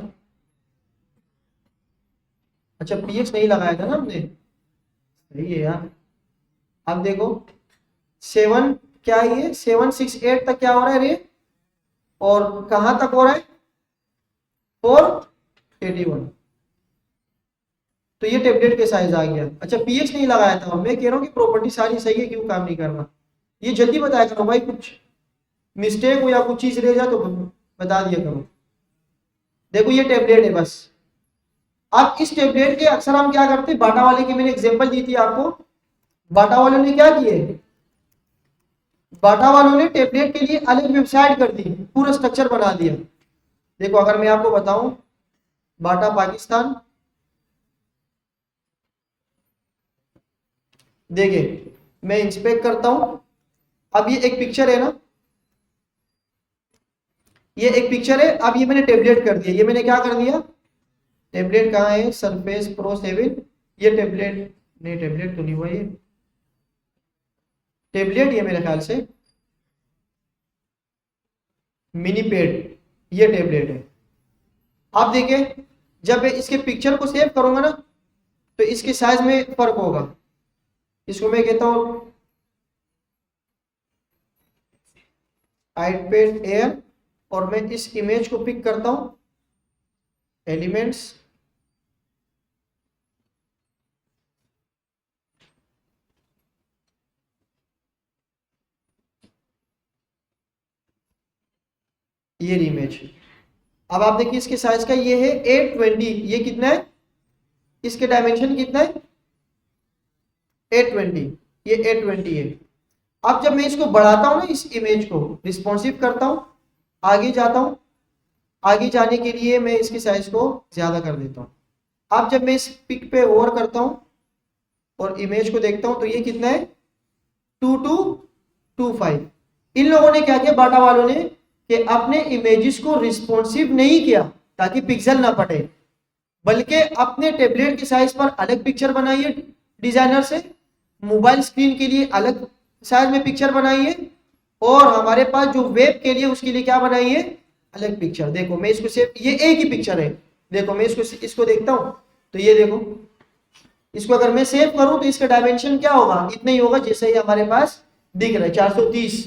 अच्छा पीएक्स नहीं लगाया था ना हमने, सही है यार। अब देखो 7 क्या है, ये 768 तक क्या हो रहा है रे, और कहां तक हो रहा है 481। तो ये टेबलेट के साइज आ गया। अच्छा पीएक्स नहीं लगाया था, मैं कह रहा हूँ कि प्रॉपर्टी सारी सही है, क्यों काम नहीं कर रहा। ये जल्दी बताया करो भाई, कुछ मिस्टेक हो या कुछ चीज रह जाए तो बता दिया करो। देखो ये टेबलेट है बस। अब इस टेबलेट के अक्सर हम क्या करते हैं, बाटा वाले की मैंने एग्जांपल दी थी आपको, बाटा वालों ने क्या किए, बाटा वालों ने टेबलेट के लिए अलग वेबसाइट कर दी, पूरा स्ट्रक्चर बना दिया। देखो अगर मैं आपको बताऊं, बाटा पाकिस्तान, देखिए मैं इंस्पेक्ट करता हूं, अब ये एक पिक्चर है ना, ये एक पिक्चर है, अब ये मैंने टेबलेट कर दिया, ये मैंने क्या कर दिया, टेबलेट कहाँ है, सरफेस प्रो 7, ये टेबलेट नहीं, टेबलेट तो नहीं हुआ ये, टेबलेट ये मेरे ख्याल से मिनी पेड, ये टेबलेट है। आप देखिए जब मैं इसके पिक्चर को सेव करूंगा ना तो इसके साइज में फर्क होगा। इसको मैं कहता हूं आईपैड एयर, और मैं इस इमेज को पिक करता हूं, एलिमेंट्स, ये इमेज। अब आप देखिए इसके साइज का ये है 820, ये कितना है, इसके डायमेंशन कितना है 820, ये 820 है। अब जब मैं इसको बढ़ाता हूं ना, इस इमेज को रिस्पॉन्सिव करता हूं, आगे जाता हूं, आगे जाने के लिए मैं इसकी साइज को ज्यादा कर देता हूं। अब जब मैं इस पिक पे ओवर करता हूं और इमेज को देखता हूं तो ये कितना है 2225। इन लोगों ने क्या किया, बाटा वालों ने, कि अपने इमेजेस को रिस्पॉन्सिव नहीं किया ताकि पिक्सल ना फटे, बल्कि अपने टेबलेट के साइज पर अलग पिक्चर बनाइए डिजाइनर से, मोबाइल स्क्रीन के लिए अलग साइज में पिक्चर बनाइए, और हमारे पास जो वेब के लिए उसके लिए क्या बनाइए, अलग पिक्चर। देखो मैं इसको सेव, ये एक ही पिक्चर है, देखो मैं इसको देखता हूं तो ये देखो, इसको अगर मैं सेव करूं तो इसका डायमेंशन क्या होगा, इतना ही होगा जैसे ही हमारे पास दिख रहा है 430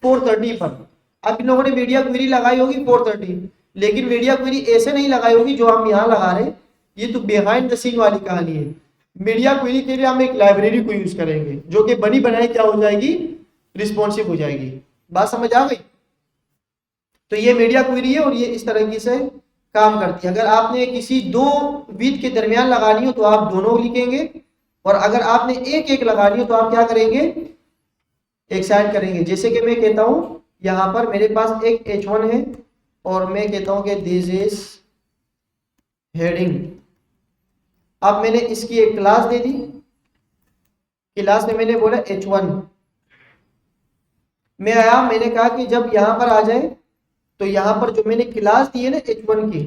430 पर। अब इन लोगों ने मीडिया क्वेरी लगाई होगी 430, लेकिन मीडिया क्वेरी ऐसे नहीं लगाई होगी जो हम यहाँ लगा रहे हैं, ये तो बिहाइंड द सीन वाली कहानी है। मीडिया क्वेरी के लिए हम एक लाइब्रेरी को यूज करेंगे जो कि बनी बनाई क्या हो जाएगी, रिस्पॉन्सिव हो जाएगी। बात समझ आ गई? तो ये मीडिया क्वेरी है और ये इस तरीके से काम करती है। अगर आपने किसी दो विद के दरमियान लगानी हो तो आप दोनों लिखेंगे, और अगर आपने एक एक लगानी हो तो आप क्या करेंगे, एक साइड करेंगे। जैसे कि मैं कहता हूं यहां पर मेरे पास एक H1 है और मैं कहता हूं कि दिस इज हेडिंग। अब मैंने इसकी एक क्लास दे दी, क्लास में मैंने बोला H1, मैं आया, मैंने कहा कि जब यहां पर आ जाए तो यहां पर जो मैंने क्लास दी है ना H1 की,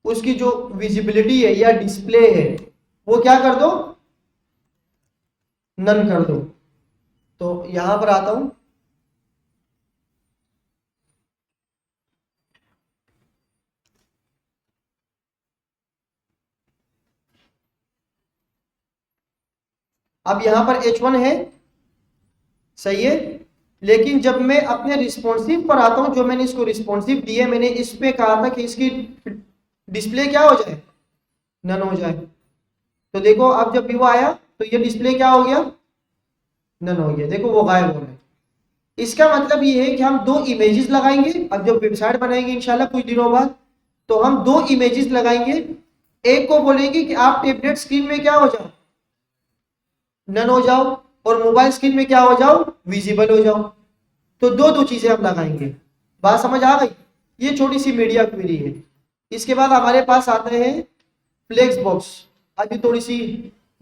उसकी जो विजिबिलिटी है या डिस्प्ले है वो क्या कर दो, नन कर दो। तो यहां पर आता हूं, अब यहां पर H1 है, सही है, लेकिन जब मैं अपने रिस्पॉन्सिव पर आता हूं, जो मैंने इसको रिस्पॉन्सिव दिया, मैंने इस पे कहा था कि इसकी डिस्प्ले क्या हो जाए, नन हो जाए। तो देखो अब जब भी वो आया तो ये डिस्प्ले क्या हो गया, नन हो गया, देखो वो गायब हो रहा है। इसका मतलब ये है कि हम दो इमेजेस लगाएंगे, अब जब वेबसाइट बनाएंगे इंशाल्लाह कुछ दिनों बाद, तो हम दो इमेजेस लगाएंगे। एक को बोलेंगे कि आप टेबलेट स्क्रीन में क्या हो जाओ, नन हो जाओ, और मोबाइल स्क्रीन में क्या हो जाओ, विजिबल हो जाओ। तो दो दो चीजें हम लगाएंगे। बात समझ आ गई? ये छोटी सी मीडिया क्वेरी है। इसके बाद हमारे पास आते हैं फ्लेक्स बॉक्स। अभी थोड़ी सी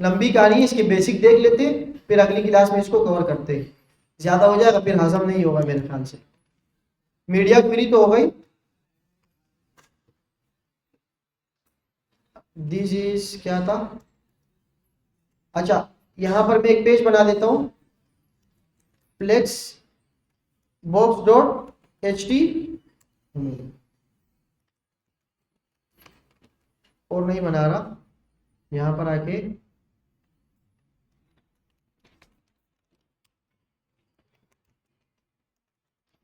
लंबी कहानी है, इसके बेसिक देख लेते हैं, फिर अगली क्लास में इसको कवर करते हैं। ज्यादा हो जाएगा फिर हजम नहीं होगा मेरे ख्याल से। मीडिया क्वेरी तो हो गई, दिस इज क्या था, अच्छा यहां पर मैं एक पेज बना देता हूं, flex box dot H T, और नहीं बना रहा, यहां पर आके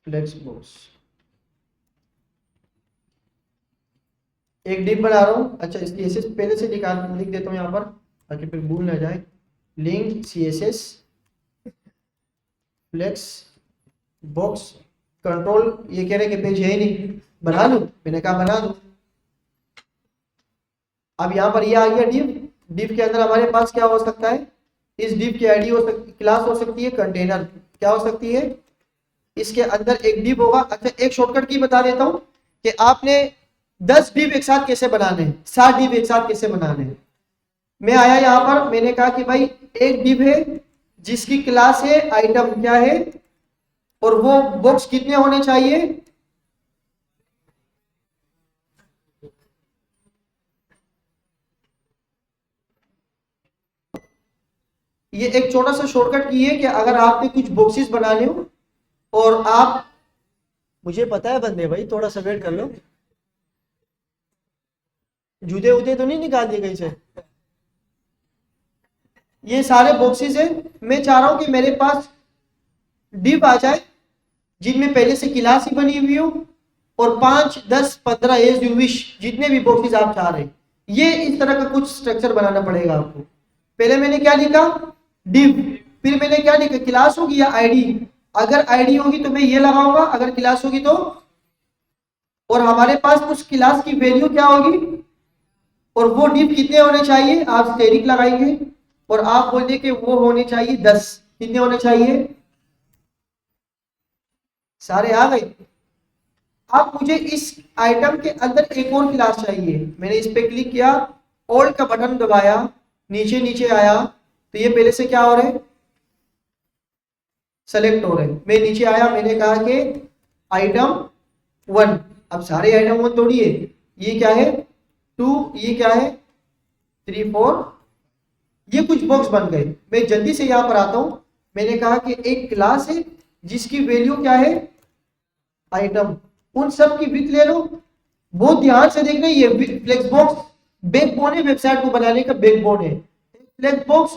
फ्लेक्स बॉक्स एक डिप बना रहा हूं। अच्छा इसकी एसएस पहले से लिख देता हूं यहां पर ताकि फिर भूल ना जाए। Link CSS flex box control, ये कह रहे कि पेज है ही नहीं, बना लूं, मैंने कहा बना दो। अब यहाँ पर ये आ गया डिव। डिव के अंदर हमारे पास क्या हो सकता है, इस डिव की आईडी हो सकती, क्लास हो सकती है कंटेनर, क्या हो सकती है, इसके अंदर एक डिव होगा। अच्छा एक शॉर्टकट की बता देता हूं कि आपने 10 डिव एक साथ कैसे बनाने हैं, 7 डिव एक साथ कैसे बनाने हैं। मैं आया यहाँ पर, मैंने कहा कि भाई एक डिव है जिसकी क्लास है आइटम क्या है, और वो बॉक्स कितने होने चाहिए, ये एक छोटा सा शॉर्टकट की है कि अगर आपने कुछ बॉक्सेस बनाने हो और आप, मुझे पता है बंदे भाई, थोड़ा सा वेट कर लो, जूते उते तो नहीं निकाल दिए कहीं से। ये सारे बॉक्सेस है, मैं चाह रहा हूं कि मेरे पास डिप आ जाए जिनमें पहले से क्लास ही बनी हुई हो, और 5, 10, 15 एज यू विश, जितने भी बॉक्सेस आप चाह रहे हैं, ये इस तरह का कुछ स्ट्रक्चर बनाना पड़ेगा आपको। पहले मैंने क्या लिखा, डिव, फिर मैंने क्या लिखा, क्लास होगी या आईडी, अगर आईडी होगी तो मैं ये लगाऊंगा, अगर क्लास होगी तो, और हमारे पास उस क्लास की वैल्यू क्या होगी, और वो डिव कितने होने चाहिए, आप स्टेरिक लगाएंगे और आप बोलिए कि वो होने चाहिए 10, कितने होने चाहिए, सारे आ गए। अब मुझे इस आइटम के अंदर एक और क्लास चाहिए, मैंने इस पे क्लिक किया, ऑल्ट का बटन दबाया, नीचे नीचे आया, तो ये पहले से क्या हो रहा है, सेलेक्ट हो रहे हैं। मैं नीचे आया, मैंने कहा कि आइटम 1, अब सारे आइटम 1 तोड़िए, ये क्या है 2, ये क्या है 3, 4, ये कुछ बॉक्स बन गए। मैं जल्दी से यहां पर आता हूं, मैंने कहा कि एक क्लास है जिसकी वैल्यू क्या है आइटम, उन सब की विथ ले लो। बहुत ध्यान से देखना, ये फ्लेक्स बॉक्स बैकबोन है, वेबसाइट को बनाने का बैकबोन है, फ्लेक्स बॉक्स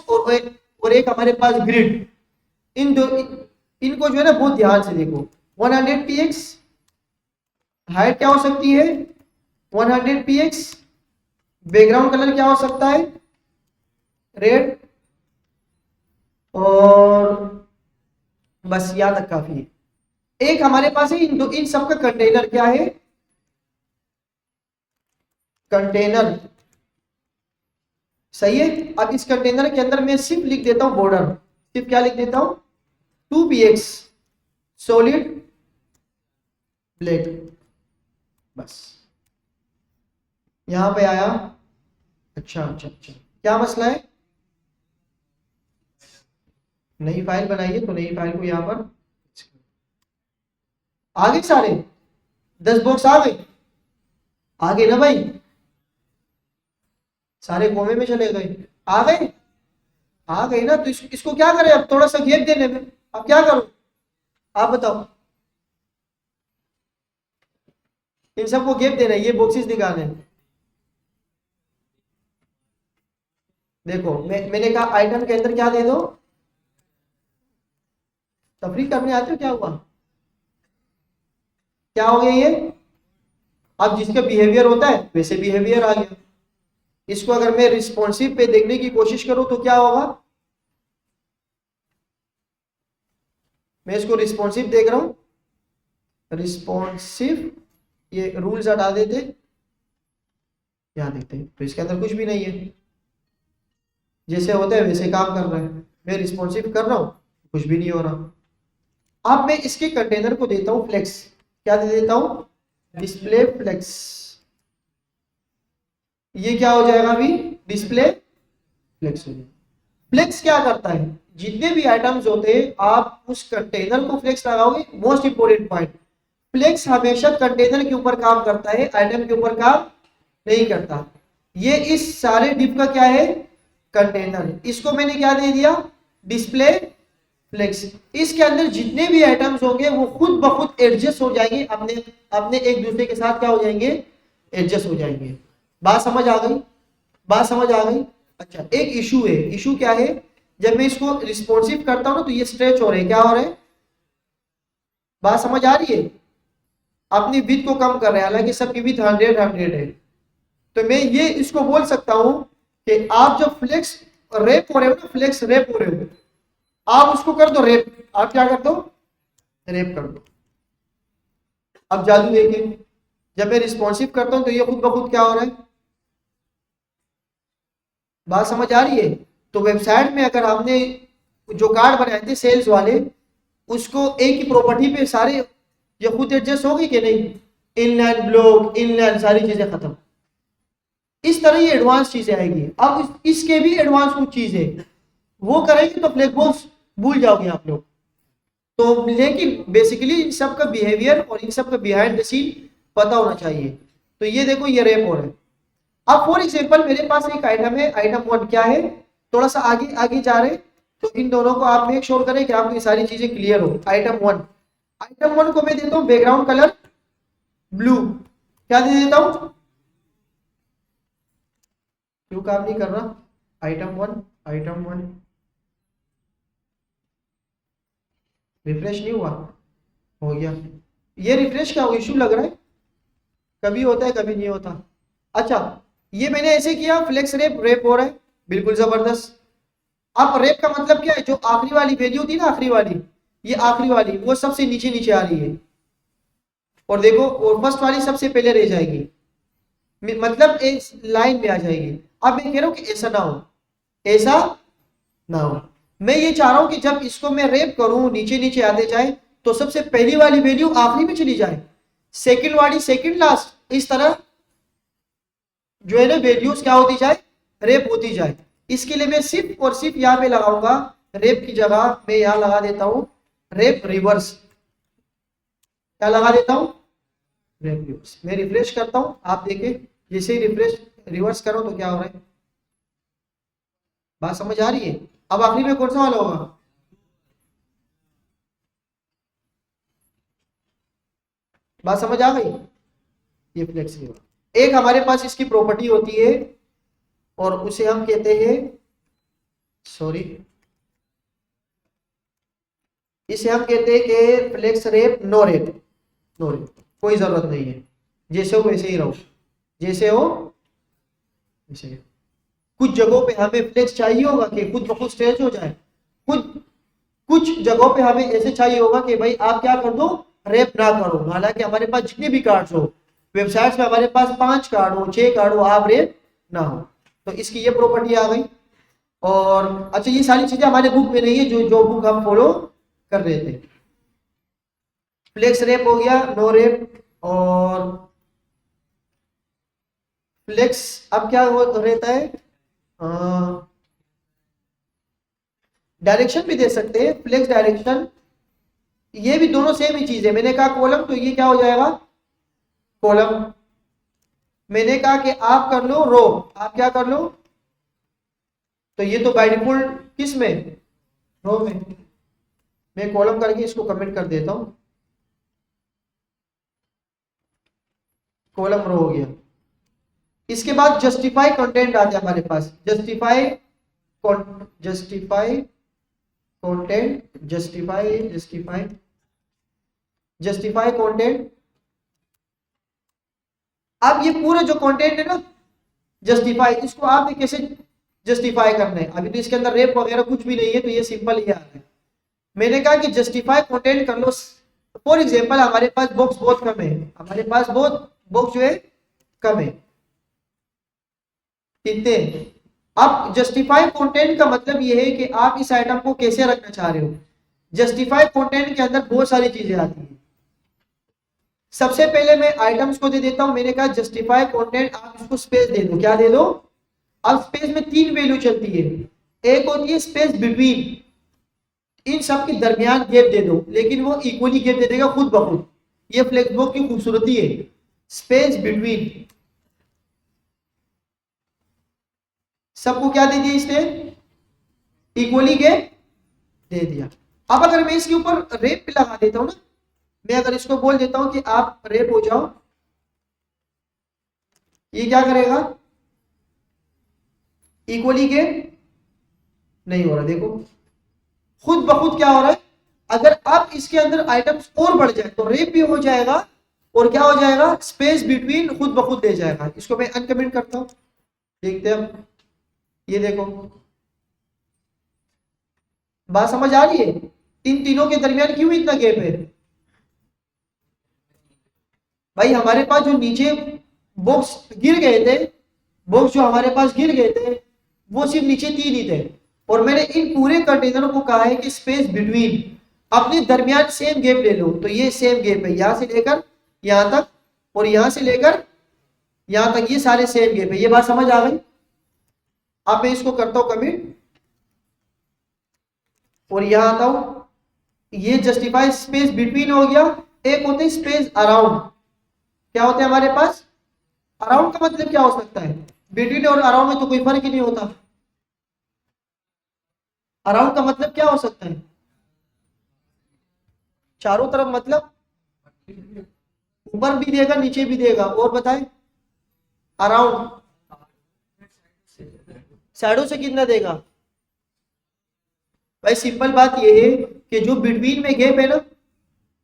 और एक हमारे पास ग्रिड, इन दो, इनको जो है ना बहुत ध्यान से देखो। 100 px हाइट क्या हो सकती है 100 px, बैकग्राउंड कलर क्या हो सकता है रेड, और बस यहाँ तक काफी है। एक हमारे पास है इन सब का कंटेनर क्या है, कंटेनर, सही है। अब इस कंटेनर के अंदर मैं सिर्फ लिख देता हूं बॉर्डर, सिर्फ क्या लिख देता हूं 2px सॉलिड ब्लैक, बस यहां पे आया। अच्छा अच्छा अच्छा, क्या मसला है, नई फाइल बनाइए, तो नई फाइल को यहां पर आ गए सारे 10 बॉक्स आ गए, आ गए ना भाई, सारे कोमे में चले गए, आ गए, आ गए ना, तो इसको क्या करें, अब थोड़ा सा गैप देने में, अब क्या करूं आप बताओ, इन सबको गैप देना है, ये बॉक्सेस दिखाने हैं। देखो मैंने कहा आइटम के अंदर क्या दे दो, तफरीक करने आते हो, क्या हुआ, क्या हो गया ये, अब जिसका बिहेवियर होता है वैसे बिहेवियर आ गया। इसको अगर मैं रिस्पॉन्सिव पे देखने की कोशिश करूं तो क्या होगा, मैं इसको रिस्पॉन्सिव देख रहा हूं, रिस्पॉन्सिव, ये रूल्स हटा देते, यहां देखते हैं तो इसके अंदर कुछ भी नहीं है, जैसे होता है वैसे काम कर रहा है, मैं रिस्पॉन्सिव कर रहा हूं कुछ भी नहीं हो रहा। अब मैं इसके कंटेनर को देता हूं फ्लेक्स, क्या दे देता हूं डिस्प्ले फ्लेक्स, ये क्या हो जाएगा अभी डिस्प्ले फ्लेक्स हो जाएगा। फ्लेक्स क्या करता है, जितने भी आइटम्स होते हैं आप उस कंटेनर को फ्लेक्स लगाओगे, मोस्ट इंपोर्टेंट पॉइंट, फ्लेक्स हमेशा कंटेनर के ऊपर काम करता है, आइटम के ऊपर काम नहीं करता। ये इस सारे डिप का क्या है कंटेनर, इसको मैंने क्या दे दिया डिस्प्ले फ्लेक्स, इसके अंदर जितने भी आइटम्स होंगे वो खुद ब खुद एडजस्ट हो जाएंगे, अपने अपने एक दूसरे के साथ क्या हो जाएंगे एडजस्ट हो जाएंगे। बात समझ आ गई, बात समझ आ गई। अच्छा एक इशू है, इशू क्या है, जब मैं इसको रिस्पॉन्सिव करता हूं ना तो ये स्ट्रेच हो रहे हैं, क्या हो रहे हैं, बात समझ आ रही है, अपनी विड्थ को कम कर रहे हैं, हालांकि सबकी विड्थ 100 है। तो मैं ये इसको बोल सकता हूं कि आप जब फ्लेक्स रेप हो रहे हो ना, फ्लेक्स रेप हो रहे हो, आप उसको कर दो रेप, आप क्या कर दो रेप कर दो। अब जादू देखिए, जब मैं रिस्पॉन्सिव करता हूं तो ये खुद ब खुद क्या हो रहा है, बात समझ आ रही है। तो वेबसाइट में अगर हमने जो कार्ड बनाए थे सेल्स वाले, उसको एक ही प्रॉपर्टी पे सारे ये खुद एडजस्ट होगी कि नहीं, इनलाइन ब्लॉक इनलाइन सारी चीजें खत्म, इस तरह ये एडवांस चीजें आएगी। अब इसके भी एडवांस कुछ चीजें वो करेंगे तो फ्लैग बॉक्स भूल जाओगे आप लोग। तो लेकिन बेसिकली इन सब का बिहेवियर और इन सब का बिहाइंड द सीन पता होना चाहिए। तो ये देखो ये रैप हो रहा है। अब फॉर एग्जांपल मेरे पास एक आइटम है, आइटम 1 क्या है, थोड़ा सा आगे आगे जा रहे, तो इन दोनों को आप मेक श्योर करें कि आपको ये सारी चीजें क्लियर हो। आइटम 1 को मैं देता हूं बैकग्राउंड कलर ब्लू, क्या दे देता हूं, क्यों काम नहीं कर रहा, आइटम 1 रिफ्रेश नहीं हुआ, हो गया। ये रिफ्रेश क्या इशू लग रहा है, कभी होता है कभी नहीं होता। अच्छा, ये मैंने ऐसे किया, फ्लेक्स रेप रेप हो रहा है, बिल्कुल जबरदस्त। अब रेप का मतलब क्या है, जो आखिरी वाली वैल्यू थी ना, आखिरी वाली, ये आखिरी वाली वो सबसे नीचे नीचे आ रही है, और देखो और फर्स्ट वाली सबसे पहले रह जाएगी, मतलब एक लाइन में आ जाएगी। अब मैं कह रहा हूं कि ऐसा ना हो, ऐसा ना हो। मैं ये चाह रहा हूं कि जब इसको मैं रेप करूं नीचे नीचे आते जाए, तो सबसे पहली वाली वैल्यू आखिरी में चली जाए, सेकंड वाली सेकंड लास्ट, इस तरह जो है ना वैल्यूज क्या होती जाए, रेप होती जाए। इसके लिए मैं सिर्फ और सिर्फ यहां पे लगाऊंगा, रेप की जगह मैं यहां लगा देता हूं रेप रिवर्स, क्या लगा देता हूं, रेप रिवर्स। मैं रिफ्रेश करता हूं, आप देखें जैसे ही रिफ्रेश रिवर्स करो तो क्या हो रहा है, बात समझ आ रही है। अब आखिरी में कौन सा वाला होगा, बात समझ आ गई, ये फ्लेक्सिबल। एक हमारे पास इसकी प्रॉपर्टी होती है और उसे हम कहते हैं, सॉरी, इसे हम कहते हैं कि flex wrap no wrap, no wrap, कोई जरूरत नहीं है, जैसे हो वैसे ही रहो, जैसे हो वैसे ही। कुछ जगहों पे हमें फ्लेक्स चाहिए होगा कि खुद ब खुद स्ट्रेच हो जाए, कुछ कुछ जगहों पे हमें ऐसे चाहिए होगा कि भाई आप क्या कर दो, रेप ना करो। हालांकि हमारे पास जितने भी कार्ड्स हो, वेबसाइट्स में हमारे पास 5 कार्ड हो 6 कार्ड हो, आप रेप ना हो, तो इसकी ये प्रॉपर्टी आ गई। और अच्छा, ये सारी चीजें हमारे बुक में नहीं है, जो जो बुक हम फॉलो कर रहे थे। फ्लेक्स रेप हो गया, नो रेप, और फ्लेक्स अब क्या रहता है, डायरेक्शन भी दे सकते हैं, फ्लेक्स डायरेक्शन, ये भी दोनों सेम ही चीज है। मैंने कहा कॉलम, तो ये क्या हो जाएगा, कॉलम। मैंने कहा कि आप कर लो रो, आप क्या कर लो, तो ये तो बाय डिफॉल्ट किस में, रो में। मैं कॉलम करके इसको कमेंट कर देता हूं, कॉलम रो हो गया। इसके बाद जस्टिफाई कंटेंट आते हैं हमारे पास, जस्टिफाई कंटेंट, जस्टिफाई कंटेंट। अब ये पूरा जो कंटेंट है ना, जस्टिफाई, इसको आपने कैसे जस्टिफाई करना है, अभी तो इसके अंदर रेप वगैरह कुछ भी नहीं है, तो ये सिंपल ही आ रहा है। मैंने कहा कि जस्टिफाई कंटेंट कर लो। फॉर एग्जांपल हमारे पास बॉक्स बहुत कम है, हमारे पास बहुत बॉक्स जो है कम है, कितने। अब जस्टिफाई कंटेंट का मतलब ये है कि आप इस आइटम को कैसे रखना चाह रहे हो। जस्टिफाई कंटेंट के अंदर बहुत सारी चीजें आती हैं। सबसे पहले मैं आइटम्स को दे देता हूं, मैंने कहा जस्टिफाई कंटेंट, आप इसको स्पेस दे दो, क्या दे दो। अब स्पेस में 3 वैल्यू चलती है, एक होती है स्पेस बिटवीन, इन सब के दरमियान गैप दे दो, लेकिन वो इक्वली गैप दे देगा खुद ब खुद, ये फ्लेक्सबॉक्स की खूबसूरती है, स्पेस बिटवीन। सबको क्या दे दिया इसने, इक्वली गैप दे दिया। अब अगर मैं इसके ऊपर रेप लगा देता हूं ना, मैं अगर इसको बोल देता हूं कि आप रेप हो जाओ, ये क्या करेगा, इक्वली गैप नहीं हो रहा, देखो खुद ब खुद क्या हो रहा है। अगर आप इसके अंदर आइटम्स और बढ़ जाए तो रेप भी हो जाएगा, और क्या हो जाएगा, स्पेस बिटवीन खुद ब खुद दे जाएगा। इसको मैं अनकमेंट करता हूं, देखते हैं अब, ये देखो, बात समझ आ रही है, इन तीनों के दरमियान क्यों इतना गैप है। भाई हमारे पास जो नीचे बॉक्स गिर गए थे, बॉक्स जो हमारे पास गिर गए थे, वो सिर्फ नीचे 3 ही थे, और मैंने इन पूरे कंटेनरों को कहा है कि स्पेस बिटवीन, अपने दरमियान सेम गैप ले लो, तो ये सेम गैप है, यहां से लेकर यहां तक, और यहां से लेकर यहां तक, ये सारे सेम गैप है। ये बात समझ आ गई। अब मैं इसको करता हूं कमिट, और यहां आता हूं, ये जस्टिफाई स्पेस बिटवीन हो गया। एक होते स्पेस अराउंड, क्या होते हैं हमारे पास, अराउंड का मतलब क्या हो सकता है, बिटवीन और अराउंड में तो कोई फर्क ही नहीं होता। अराउंड का मतलब क्या हो सकता है? चारों तरफ मतलब ऊपर भी देगा नीचे भी देगा, और बताए अराउंड साइडों से कितना देगा? भाई सिंपल बात ये है कि जो बिटवीन में गैप है ना,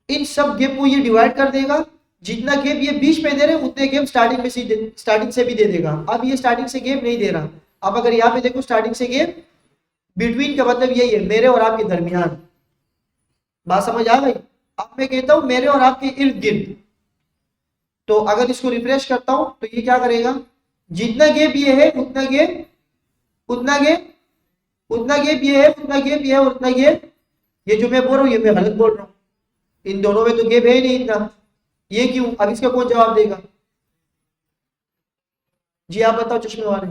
इन सब गैप को ये डिवाइड कर देगा। जितना गैप ये बीच में दे रहे उतने गैप स्टार्टिंग से भी दे देगा। अब ये स्टार्टिंग से गैप नहीं दे रहा। अब अगर यहाँ पे देखो स्टार्टिंग से गैप, बिटवीन का मतलब यही है मेरे और आपके दरमियान। बात समझ आ गई? अब मैं कहता हूं मेरे और आपके इर्द गिर्द, तो अगर इसको रिफ्रेश करता हूं तो ये क्या करेगा? जितना गैप ये है उतना गैप, उतना गैप, उतना गैप ये है, उतना गैप ये है, उतना गैप। ये जो मैं बोल रहा हूँ ये मैं गलत बोल रहा हूँ, इन दोनों में तो गैप है ही नहीं इतना। ये क्यों? अब इसका कौन जवाब देगा? जी आप बताओ चश्मे वाले।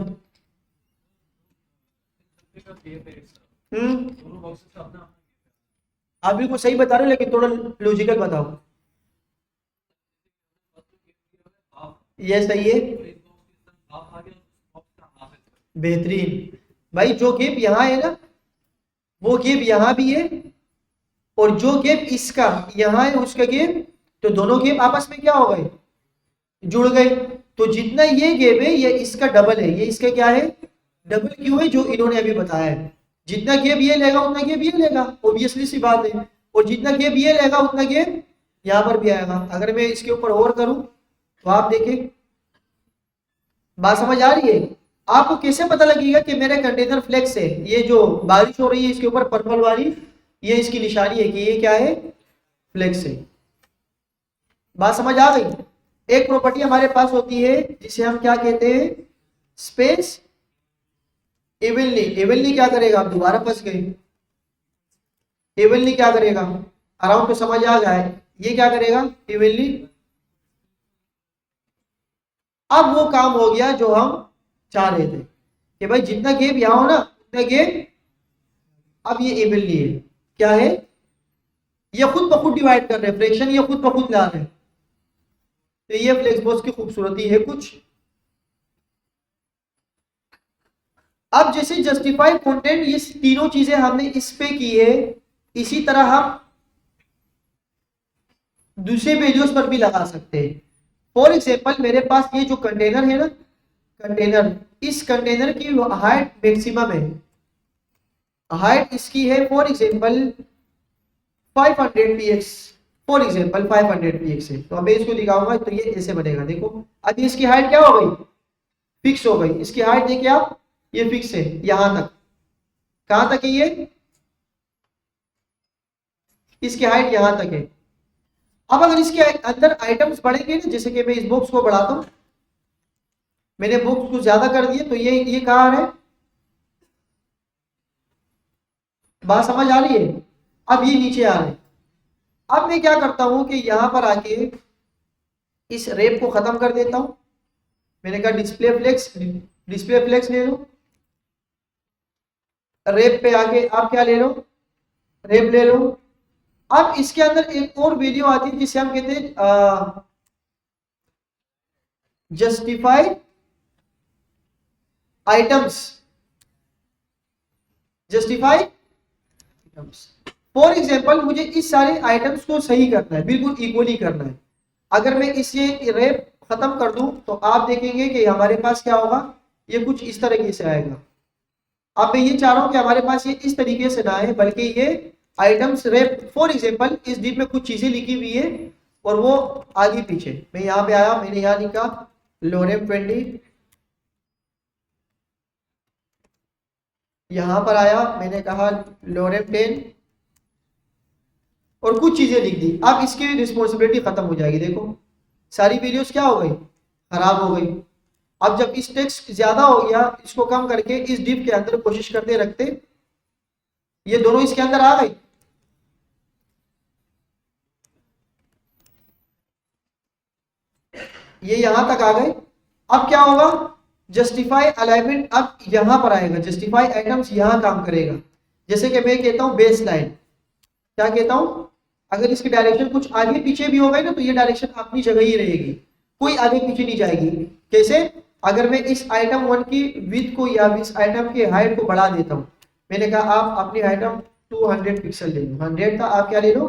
आप बिल्कुल सही बता रहे हो, लेकिन थोड़ा लॉजिकल बताओ। ये सही है, बेहतरीन। भाई जो गैप यहाँ है ना, वो गैप यहाँ भी है, और जो गैप इसका यहाँ है उसका गैप, तो दोनों गैप आपस में क्या हो गए? जुड़ गए। तो जितना ये गैप है ये इसका डबल है, ये इसका क्या है? डबल क्यों है? जो इन्होंने अभी बताया है। जितना गैप ये लेगा उतना गैप ये लेगा, ऑब्वियसली सी बात है। और जितना गैप ये लेगा उतना गैप यहाँ पर भी आएगा। अगर मैं इसके ऊपर और करूं तो आप देखें, बात समझ आ रही है? आपको कैसे पता लगेगा कि मेरे कंटेनर फ्लेक्स है? ये जो बारिश हो रही है इसके ऊपर पर्पल वाली, ये इसकी निशानी है कि ये क्या है? फ्लेक्स है। बात समझ आ गई? एक प्रॉपर्टी हमारे पास होती है जिसे हम क्या कहते हैं? Space evenly. इवनली क्या करेगा? आप दोबारा फंस गए। इवनली क्या करेगा? अराउंड तो समझ आ गया है। ये क्या करेगा? इवनली। अब वो काम हो गया जो हम चाह रहे थे कि भाई जितना गैप यहां हो ना उतना गैप अब ये इवनली है। क्या है? ये खुद ब खुद डिवाइड कर रहे हैं, फ्रैक्शन ये खुद ब खुद ला रहे हैं। तो ये फ्लेक्स बॉक्स की खूबसूरती है कुछ। अब जैसे जस्टिफाई कंटेंट, ये तीनों चीजें हमने इस पे की है, इसी तरह हम दूसरे वीडियोस पर भी लगा सकते हैं। फॉर एग्जांपल मेरे पास ये जो कंटेनर है ना, कंटेनर, इस कंटेनर की हाइट मैक्सिमम है। हाइट इसकी है for example 500 px, for example 500 px है। तो अब मैं इसको दिखाऊंगा तो ये ऐसे बनेगा। देखो अब इसकी हाइट क्या हो गई? फिक्स हो गई। इसकी हाइट देखिए आप, ये फिक्स है यहां तक। कहां तक है ये? इसकी हाइट यहां तक है। अब अगर इसके अंदर आइटम्स बढ़ेंगे ना, जैसे कि मैं इस बॉक्स को बढ़ाता हूं, मैंने बॉक्स को ज्यादा कर दिया, तो ये कहां आ रहा है? बात समझ आ रही है? अब ये नीचे आ रहे हैं। अब मैं क्या करता हूं कि यहां पर आके इस रेप को खत्म कर देता हूं। मैंने कहा डिस्प्ले फ्लेक्स, डिस्प्ले फ्लेक्स ले लो। रेप पे आके आप क्या ले लो? रेप ले लो। अब इसके अंदर एक और वीडियो आती है जिसे हम कहते हैं justify items. Justify items, for example मुझे इस सारे आइटम्स को सही करना है, बिल्कुल इक्वली करना है। अगर मैं इसे रेप खत्म कर दूं तो आप देखेंगे कि हमारे पास क्या होगा? ये कुछ इस तरीके से आएगा। अब मैं ये चाह रहा हूं कि हमारे पास ये इस तरीके से ना आए, बल्कि ये आइटम्स रेप, फॉर एग्जांपल इस डिप में कुछ चीजें लिखी हुई है और वो आगे पीछे। मैं यहाँ पे आया, मैंने यहाँ लिखा लोरेम 20, यहां पर आया मैंने कहा लोरेम 10, और कुछ चीजें लिख दी। अब इसकी रिस्पॉन्सिबिलिटी खत्म हो जाएगी। देखो सारी वीडियोस क्या हो गई? खराब हो गई। अब जब इस टेक्स्ट ज्यादा हो गया, इसको कम करके इस डिप के अंदर कोशिश करते रखते, ये दोनों इसके अंदर आ गई। ये यहां तक आ गए। अब क्या होगा? जस्टिफाई अलाइनमेंट अब यहां पर आएगा। जस्टिफाई आइटम्स यहां काम करेगा। जैसे कि मैं कहता हूं बेस लाइन, क्या कहता हूं? अगर इसकी डायरेक्शन कुछ आगे पीछे भी हो गई ना, तो ये डायरेक्शन अपनी जगह ही रहेगी, कोई आगे पीछे नहीं जाएगी। कैसे? अगर मैं इस आइटम 1 की विड्थ को या इस आइटम की हाइट को बढ़ा देता हूं, मैंने कहा आप अपनी आइटम 200 पिक्सल ले लो, 100 था, आप क्या ले लो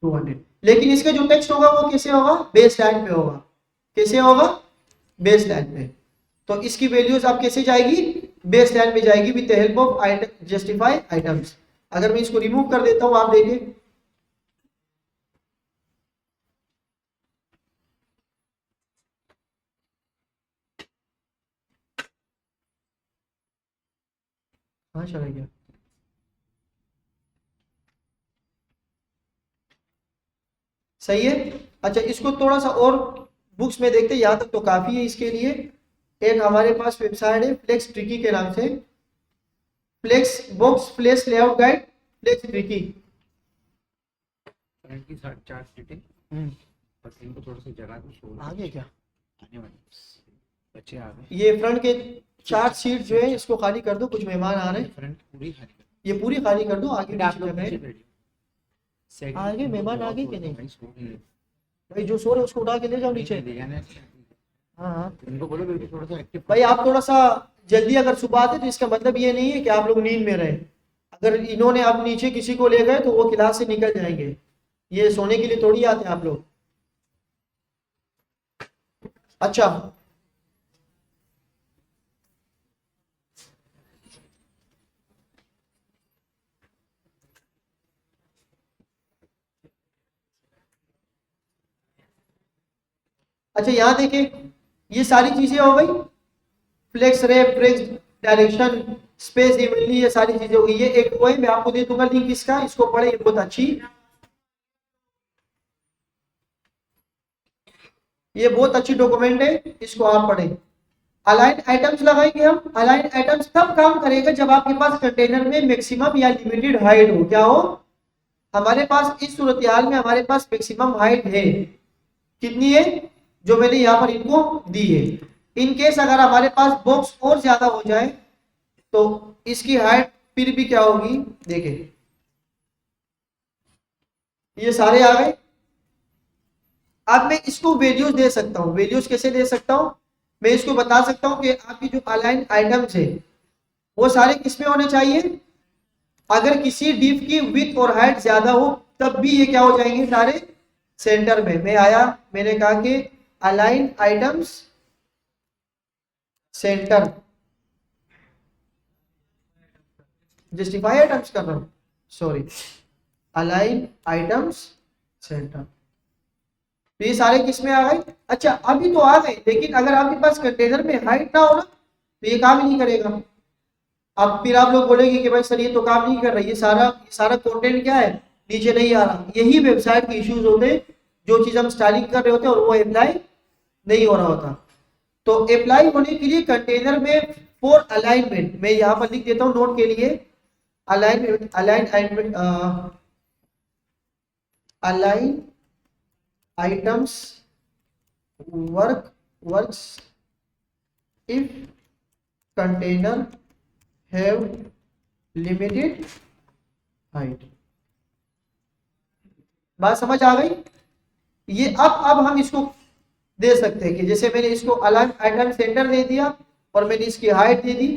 200। लेकिन इसका जो टेक्स्ट होगा वो कैसे होगा, बेस लाइन पे होगा। कैसे होगा, बेस लाइन पे। तो इसकी वैल्यूज आप कैसे जाएगी, बेस लाइन में जाएगी with the help of item justify items. अगर मैं इसको रिमूव कर देता हूं, आप देखिए कहाँ चला गया। सही है। अच्छा, इसको थोड़ा सा और बुक्स में देखते हैं, यहाँ तक तो काफी है इसके लिए। एक हमारे पास वेबसाइट है फ्लेक्स ट्रिकी के नाम से, flex box flex layout guide flex tricky. Front की 4 सीटें, बस इनको थोड़ा सा जगह तो छोड़ आगे क्या, आने वाले बच्चे आ गए। ये फ्रंट के 4 सीट जो है इसको खाली कर दो, कुछ मेहमान आ रहे हैं। फ्रंट पूरी खाली कर ये पूरी खाली कर दो, आगे आप पीछे लोग जगह है। नीचे बैठिए। Second, आगे इनको मेहमान बहुत आगे हो कि रहा है, नहीं? भाई सो रहे हैं। भाई जो सो रहे उसको उठा के ले जाओ नीचे। ले जाना है। हाँ हाँ इनको बोलो बेटी थोड़ा सा एक्टिव। भाई, आप थोड़ा सा जल्दी अगर सुबह आते तो इसका मतलब ये नहीं है कि आप लोग नींद में रहे। अगर इन्होंने आप नीचे किसी को ले गए तो वो क्लास से निकल जाएंगे, ये सोने के लिए थोड़ी आते हैं आप लोग। अच्छा, अच्छा यहाँ देखिए, ये सारी चीजें हो गई, flex wrap, flex direction, space evenly, ये सारी चीजें हो गई। ये एक वो है, मैं आपको दे दूंगा लिंक इसका, इसको पढ़े, ये बहुत अच्छी, ये बहुत अच्छी डॉक्यूमेंट है, इसको आप पढ़ें। अलाइन आइटम्स लगाएंगे हम। अलाइन आइटम्स तब काम करेगा जब आपके पास कंटेनर में मैक्सिमम या लिमिटेड हाइट हो। क्या हो, हमारे पास इस सूरत हाल में हमारे पास मैक्सिमम हाइट है, कितनी है, जो मैंने यहाँ पर इनको दी है। इन केस अगर हमारे पास बॉक्स और ज्यादा हो जाए तो इसकी हाइट फिर भी क्या होगी, देखिए ये सारे आ गए। अब मैं इसको वैल्यूज दे सकता हूँ। वैल्यूज कैसे दे सकता हूँ, मैं इसको बता सकता हूँ कि आपकी जो अलाइन आइटम्स है वो सारे किसमें होने चाहिए। अगर किसी डिव की विड्थ और हाइट ज्यादा हो तब भी ये क्या हो जाएंगे, सारे सेंटर में। मैं आया, मैंने कहा कि align items centre, justify items कर रहा हूं, सॉरी, अलाइन आइटम्स सेंटर। तो ये सारे किस में आ गए। अच्छा, अभी तो आ गए, लेकिन अगर आपके पास कंटेनर में हाइट ना हो ना तो ये काम ही नहीं करेगा। अब फिर आप लोग बोलेंगे कि भाई सर ये तो काम नहीं कर रहा, ये सारा कंटेंट क्या है, नीचे नहीं आ रहा। यही वेबसाइट के इश्यूज होते हैं, जो चीज हम स्टाइलिंग कर रहे होते हैं और वो अप्लाई नहीं हो रहा होता। तो अप्लाई होने के लिए कंटेनर में फॉर अलाइनमेंट, मैं यहाँ पर लिख देता हूँ नोट के लिए, alignment, align items works if container have limited height. बात समझ आ गई। ये अब हम इसको दे सकते हैं कि जैसे मैंने इसको अलाइन आइटम सेंटर दे दिया और मैंने इसकी हाइट दे दी।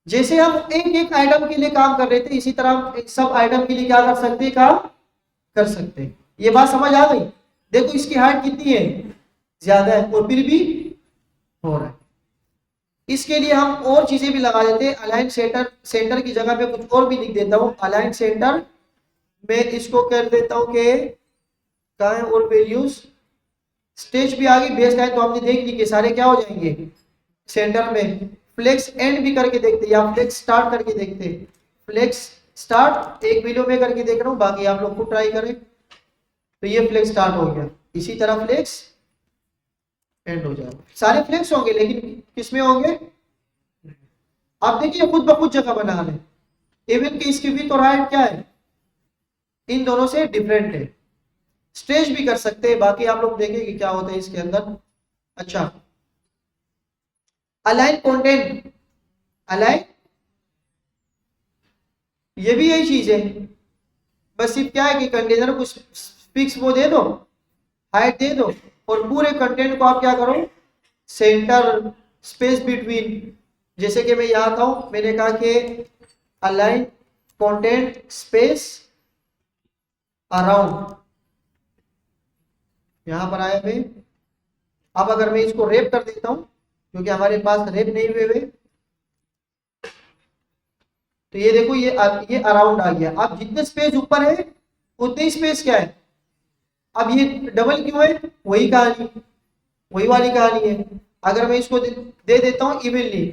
जैसे हम एक एक आइटम के लिए काम कर रहे थे, इसी तरह हम सब आइटम के लिए क्या कर सकते हैं, काम कर सकते हैं। ये बात समझ आ गई। देखो इसकी हाइट कितनी है, ज्यादा है, और फिर भी हो रहा है। इसके लिए हम और चीजें भी लगा देते हैं। अलाइन सेंटर, सेंटर की जगह पे कुछ और भी लिख देता हूं, अलाइन सेंटर में इसको कर देता हूं कि कहाँ है, और वैल्यूज, स्टेज भी आ गई, बेस लाइन तो हमने देख ली कि सारे क्या हो जाएंगे सेंटर में। फ्लेक्स एंड भी करके देखते या फ्लेक्स स्टार्ट करके देखते। फ्लेक्स स्टार्ट एक वीडियो में करके देख रहा हूँ, बाकी आप लोग खुद ट्राई करें। तो ये फ्लेक्स स्टार्ट हो गया, इसी तरह फ्लेक्स एंड हो जाएगा। सारे फ्लेक्स होंगे लेकिन किसमें होंगे, आप देखिए खुद ब खुद जगह बना रहे। इवन की इसकी विड्थ और हाइट क्या है, इन दोनों से डिफरेंट है। स्ट्रेच भी कर सकते हैं, बाकी आप लोग देखेंगे क्या होता है इसके अंदर। अच्छा, अलाइन कंटेंट, अलाइन, ये भी यही चीज है, बस सिर्फ क्या है कि कंटेनर को फिक्स वो दे दो, हाइट दे दो, और पूरे कंटेंट को आप क्या करो, सेंटर, स्पेस बिटवीन। जैसे कि मैं यहाँ आता हूं, मैंने कहा कि अलाइन कंटेंट स्पेस अराउंड, यहां पर आए हुए। अब अगर मैं इसको रेप कर देता हूं, क्योंकि हमारे पास रेप नहीं हुए, तो ये देखो ये अराउंड आ गया। अब जितने स्पेस ऊपर है उतने स्पेस क्या है, अब ये डबल क्यों है, वही कहानी, वही वाली कहानी है। अगर मैं इसको दे देता हूं इवनली,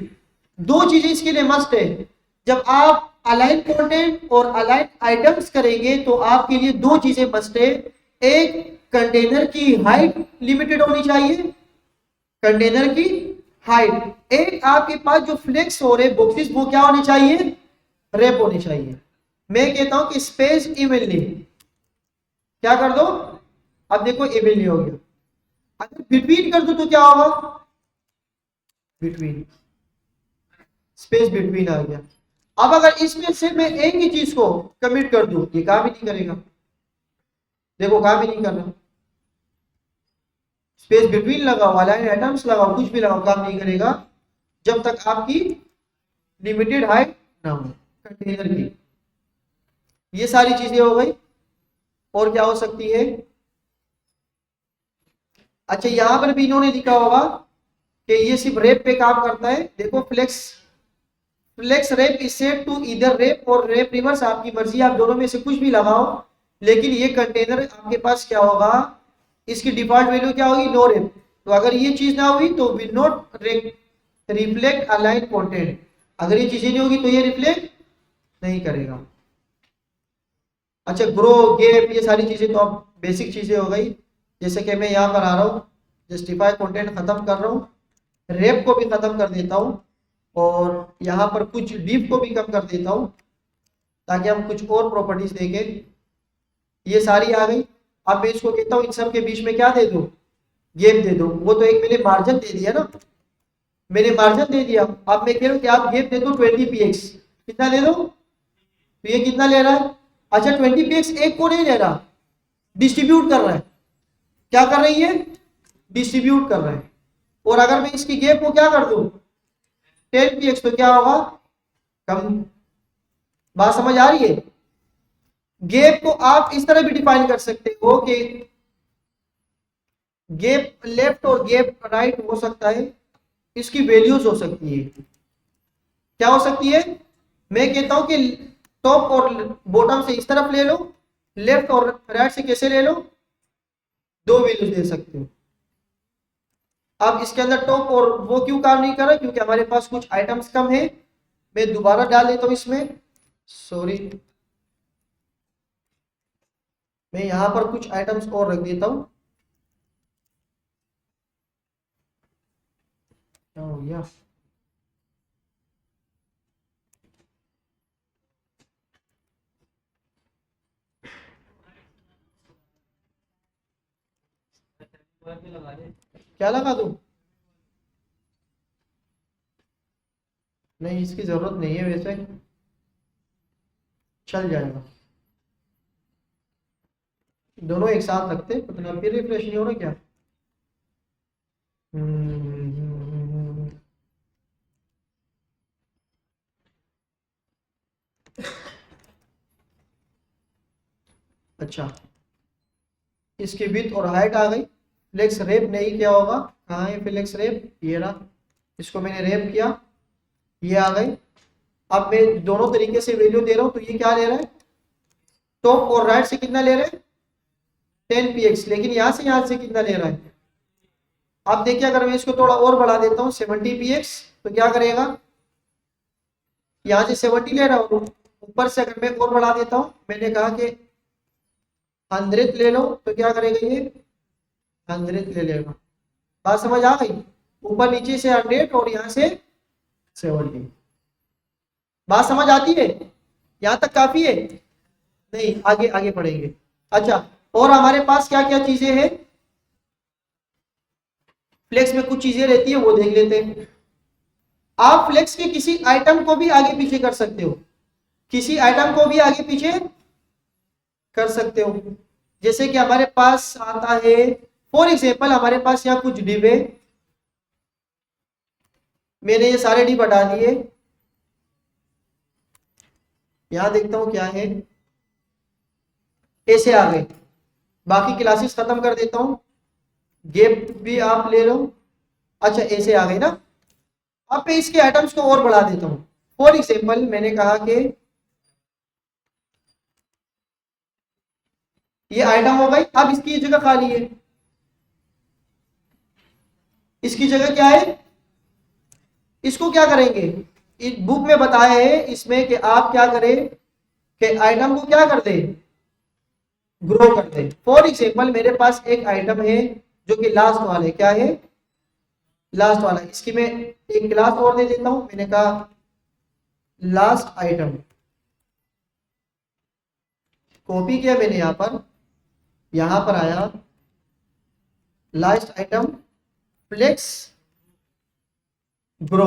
दो चीजें इसके लिए मस्ट है। जब आप अलाइन कंटेंट और अलाइन आइटम्स करेंगे तो आपके लिए दो चीजें मस्ट है। एक, कंटेनर की हाइट लिमिटेड होनी चाहिए, कंटेनर की हाइट। एक, आपके पास जो फ्लेक्स हो रहे बॉक्सेस वो क्या होने चाहिए, रैप होनी चाहिए। मैं कहता हूं कि स्पेस इवनली क्या कर दो, अब देखो इवनली हो गया। अगर बिटवीन कर दो तो क्या होगा, बिटवीन, स्पेस बिटवीन आ गया। अब अगर इसमें से मैं एक ही चीज को कमिट कर दूं, ये काम ही नहीं करेगा, देखो काम ही नहीं कर रहा। स्पेस बिटवीन लगाओ, अलाइन आइटम्स लगाओ, कुछ भी लगाओ, काम नहीं करेगा जब तक आपकी लिमिटेड हाइट ना हो कंटेनर की। ये सारी चीजें हो गई। और क्या हो सकती है, अच्छा यहां पर भी इन्होंने लिखा होगा कि ये सिर्फ रेप पे काम करता है। देखो flex wrap is set to इधर रेप और रेप रिवर्स, आपकी मर्जी, आप दोनों में से कुछ भी लगाओ, लेकिन ये कंटेनर आपके पास क्या होगा, इसकी डिफॉल्ट वैल्यू क्या होगी, नो रेप। तो अगर ये चीज ना हुई तो will not reflect align content, अगर ये चीजें नहीं होगी तो ये रिफ्लेक्ट नहीं करेगा। अच्छा ग्रो गैप ये सारी चीजें तो अब बेसिक चीजें हो गई। जैसे कि मैं यहाँ पर आ रहा हूँ, जस्टिफाई कंटेंट खत्म कर रहा हूँ, रेप को भी खत्म कर देता हूँ, और यहाँ पर कुछ डिव को भी कम कर देता हूँ ताकि हम कुछ और प्रॉपर्टीज देखें। ये सारी आ गई। अब मैं इसको कहता हूँ इन सब के बीच में क्या दे दो, गैप दे दो। वो तो एक मैंने मार्जिन दे दिया ना, मैंने मार्जिन दे दिया। अब मैं कह रहा हूँ कि आप गैप दे दो 20 px, कितना दे दो, तो ये कितना ले रहा है, अच्छा 20 px एक को नहीं ले रहा, डिस्ट्रीब्यूट कर रहा है। क्या कर रही है, डिस्ट्रीब्यूट कर रहा है। और अगर मैं इसकी गैप को क्या कर दूं 10 px, तो क्या होगा, कम। बात समझ आ रही है। गैप को आप इस तरह भी डिफाइन कर सकते हो कि गैप लेफ्ट और गैप राइट हो सकता है, इसकी वैल्यूज हो सकती है। क्या हो सकती है, मैं कहता हूं कि टॉप और बॉटम से इस तरफ ले लो, लेफ्ट और राइट से कैसे ले लो, दो वैल्यूज दे सकते हो। अब इसके अंदर टॉप और वो क्यों काम नहीं कर रहा, क्योंकि हमारे पास कुछ आइटम्स कम है। मैं दोबारा डाल देता हूं इसमें, सॉरी, मैं यहां पर कुछ आइटम्स और रख देता हूं। क्या हो गया, क्या लगा दूं, नहीं इसकी जरूरत नहीं है, वैसे चल जाएगा। दोनों एक साथ रखते, पता फिर रिफ्रेश नहीं हो रहा क्या। अच्छा इसकी विड्थ और हाइट आ गई। फ्लेक्स रेप नहीं क्या होगा, कहाँ है फ्लेक्स रेप, ये रहा, इसको मैंने रेप किया, ये आ गई। अब मैं दोनों तरीके से वैल्यू दे रहा हूं, तो ये क्या ले रहा है, टॉप और राइट से कितना ले रहा है 10 px, लेकिन यहां से कितना ले रहा है। अब देखिए अगर मैं इसको थोड़ा और बढ़ा देता हूँ 70 px, तो क्या करेगा, यहां से 70 ले रहा हूँ, ऊपर से अगर मैं और बढ़ा देता हूँ, मैंने कहा कि 100 ले लो, तो क्या करेगा ये 100 ले लेगा। बात समझ आ गई, ऊपर नीचे से 100 और यहाँ से 70। बात समझ आती है, यहाँ तक काफी है, नहीं आगे आगे पढ़ेंगे। अच्छा और हमारे पास क्या क्या चीजें हैं, फ्लेक्स में कुछ चीजें रहती है वो देख लेते हैं। आप फ्लेक्स के किसी आइटम को भी आगे पीछे कर सकते हो, किसी आइटम को भी आगे पीछे कर सकते हो। जैसे कि हमारे पास आता है, फॉर एग्जाम्पल हमारे पास यहाँ कुछ डिब है, मैंने ये सारे डिब हटा दिए, यहाँ देखता हूँ क्या है, ऐसे आ गए। बाकी क्लासेस खत्म कर देता हूँ, गैप भी आप ले लो। अच्छा ऐसे आ गए ना। अब मैं इसके आइटम्स को और बढ़ा देता हूँ। फॉर एग्जाम्पल मैंने कहा कि ये आइटम हो गई, अब इसकी जगह खाली है, इसकी जगह क्या है, इसको क्या करेंगे, इस बुक में बताया है इसमें कि आप क्या करें कि आइटम को क्या कर दे, ग्रो कर दे। फॉर एग्जाम्पल मेरे पास एक आइटम है जो कि लास्ट वाला है, क्या है, लास्ट वाला। इसकी मैं एक क्लास और दे देता हूं, मैंने कहा लास्ट आइटम, कॉपी किया मैंने यहां पर आया last item flex grow.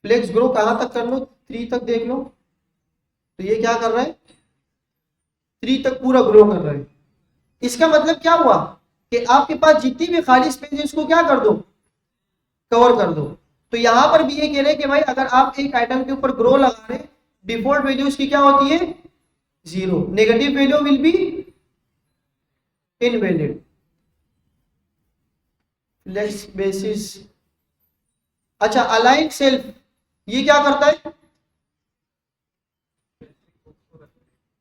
Flex grow कहां तक कर लो, 3 तक देख लो। तो ये क्या कर रहा है, 3 तक पूरा ग्रो कर रहा है। इसका मतलब क्या हुआ कि आपके पास जितनी भी खाली स्पेस है उसको क्या कर दो, कवर कर दो। तो यहां पर भी ये कह रहे हैं कि भाई अगर आप एक आइटम के ऊपर ग्रो लगा रहे, डिफॉल्ट वैल्यू उसकी क्या होती है, 0, negative value will be invalid. Flex basis, अच्छा अलाइन सेल्फ, ये क्या करता है,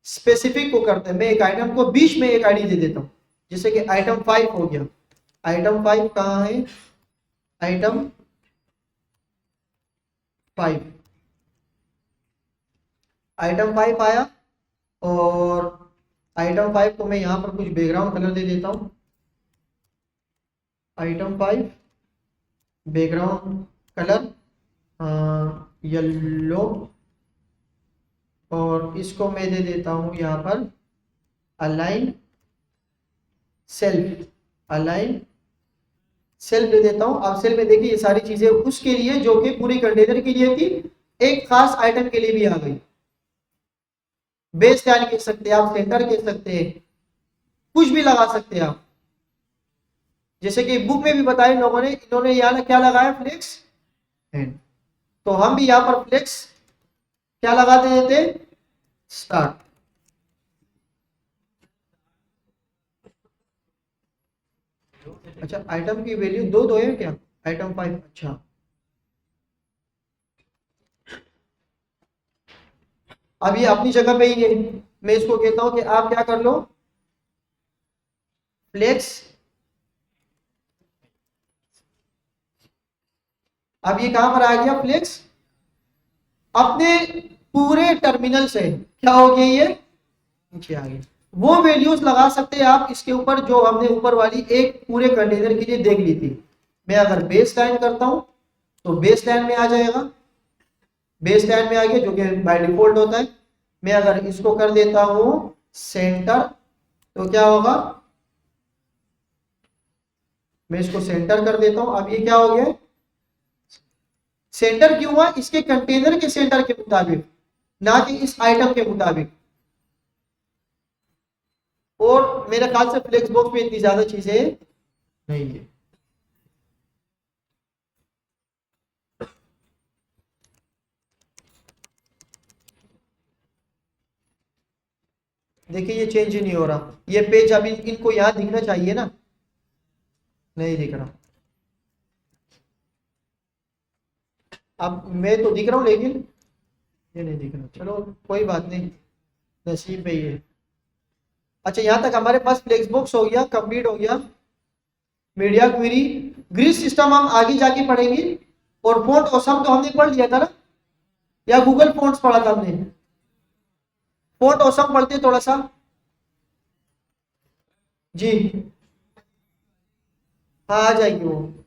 स्पेसिफिक को करता है। मैं एक आइटम को बीच में एक आईडी दे देता हूं, जैसे कि आइटम 5 हो गया। आइटम 5 कहां है, आइटम 5, आइटम 5 आया, और आइटम 5 को मैं यहां पर कुछ बैकग्राउंड कलर दे देता हूं। आइटम 5 बैकग्राउंड कलर येलो, और इसको मैं दे देता हूं यहां पर align self, align self they देता हूं। अब सेल्फ में देखिए ये सारी चीजें उसके लिए जो कि पूरी कंटेनर के लिए थी, एक खास आइटम के लिए भी आ गई। बेस लाइन कह सकते हैं आप, सेंटर कह सकते हैं, कुछ भी लगा सकते हैं आप। जैसे कि बुक में भी बताया लोगों ने, इन्होंने यहाँ क्या लगाया, फ्लेक्स हैंड। तो हम भी यहाँ पर फ्लेक्स क्या लगाते देते, स्टार्ट। अच्छा आइटम की वैल्यू दो दो है क्या, आइटम 5, अच्छा अब ये अपनी जगह पे ही है। मैं इसको कहता हूं कि आप क्या कर लो, फ्लेक्स, अब ये कहां पर आ गया, फ्लेक्स अपने पूरे टर्मिनल से क्या हो गया, ये नीचे आ गया। वो वैल्यूज लगा सकते हैं आप इसके ऊपर जो हमने ऊपर वाली एक पूरे कंटेनर के लिए देख ली थी। मैं अगर बेस लाइन करता हूं तो बेस लाइन में आ जाएगा, बेस लाइन में आ गया जो कि बाय डिफॉल्ट होता है। मैं अगर इसको कर देता हूं सेंटर तो क्या होगा, मैं इसको सेंटर कर देता हूं। अब ये क्या हो गया, सेंटर क्यों हुआ, इसके कंटेनर के सेंटर के मुताबिक, ना कि इस आइटम के मुताबिक। और मेरे ख्याल से फ्लेक्स बॉक्स में इतनी ज्यादा चीजें नहीं है। देखिए ये चेंज ही नहीं हो रहा, ये पेज अभी इनको यहां दिखना चाहिए ना, नहीं दिख रहा। अब मैं तो दिख रहा हूं लेकिन ये नहीं दिख रहा। चलो कोई बात नहीं, नसीब में ही है। अच्छा यहाँ तक हमारे पास फ्लेक्स बॉक्स हो गया, कंप्लीट हो गया। मीडिया क्वेरी, ग्रिड सिस्टम हम आगे जाके पढ़ेंगे। और फोंट ऑसम तो हमने पढ़ लिया था ना, या गूगल फोंट्स पढ़ा था हमने, फोंट ऑसम पढ़ते थोड़ा सा जी। हाँ आ जाएगी वो।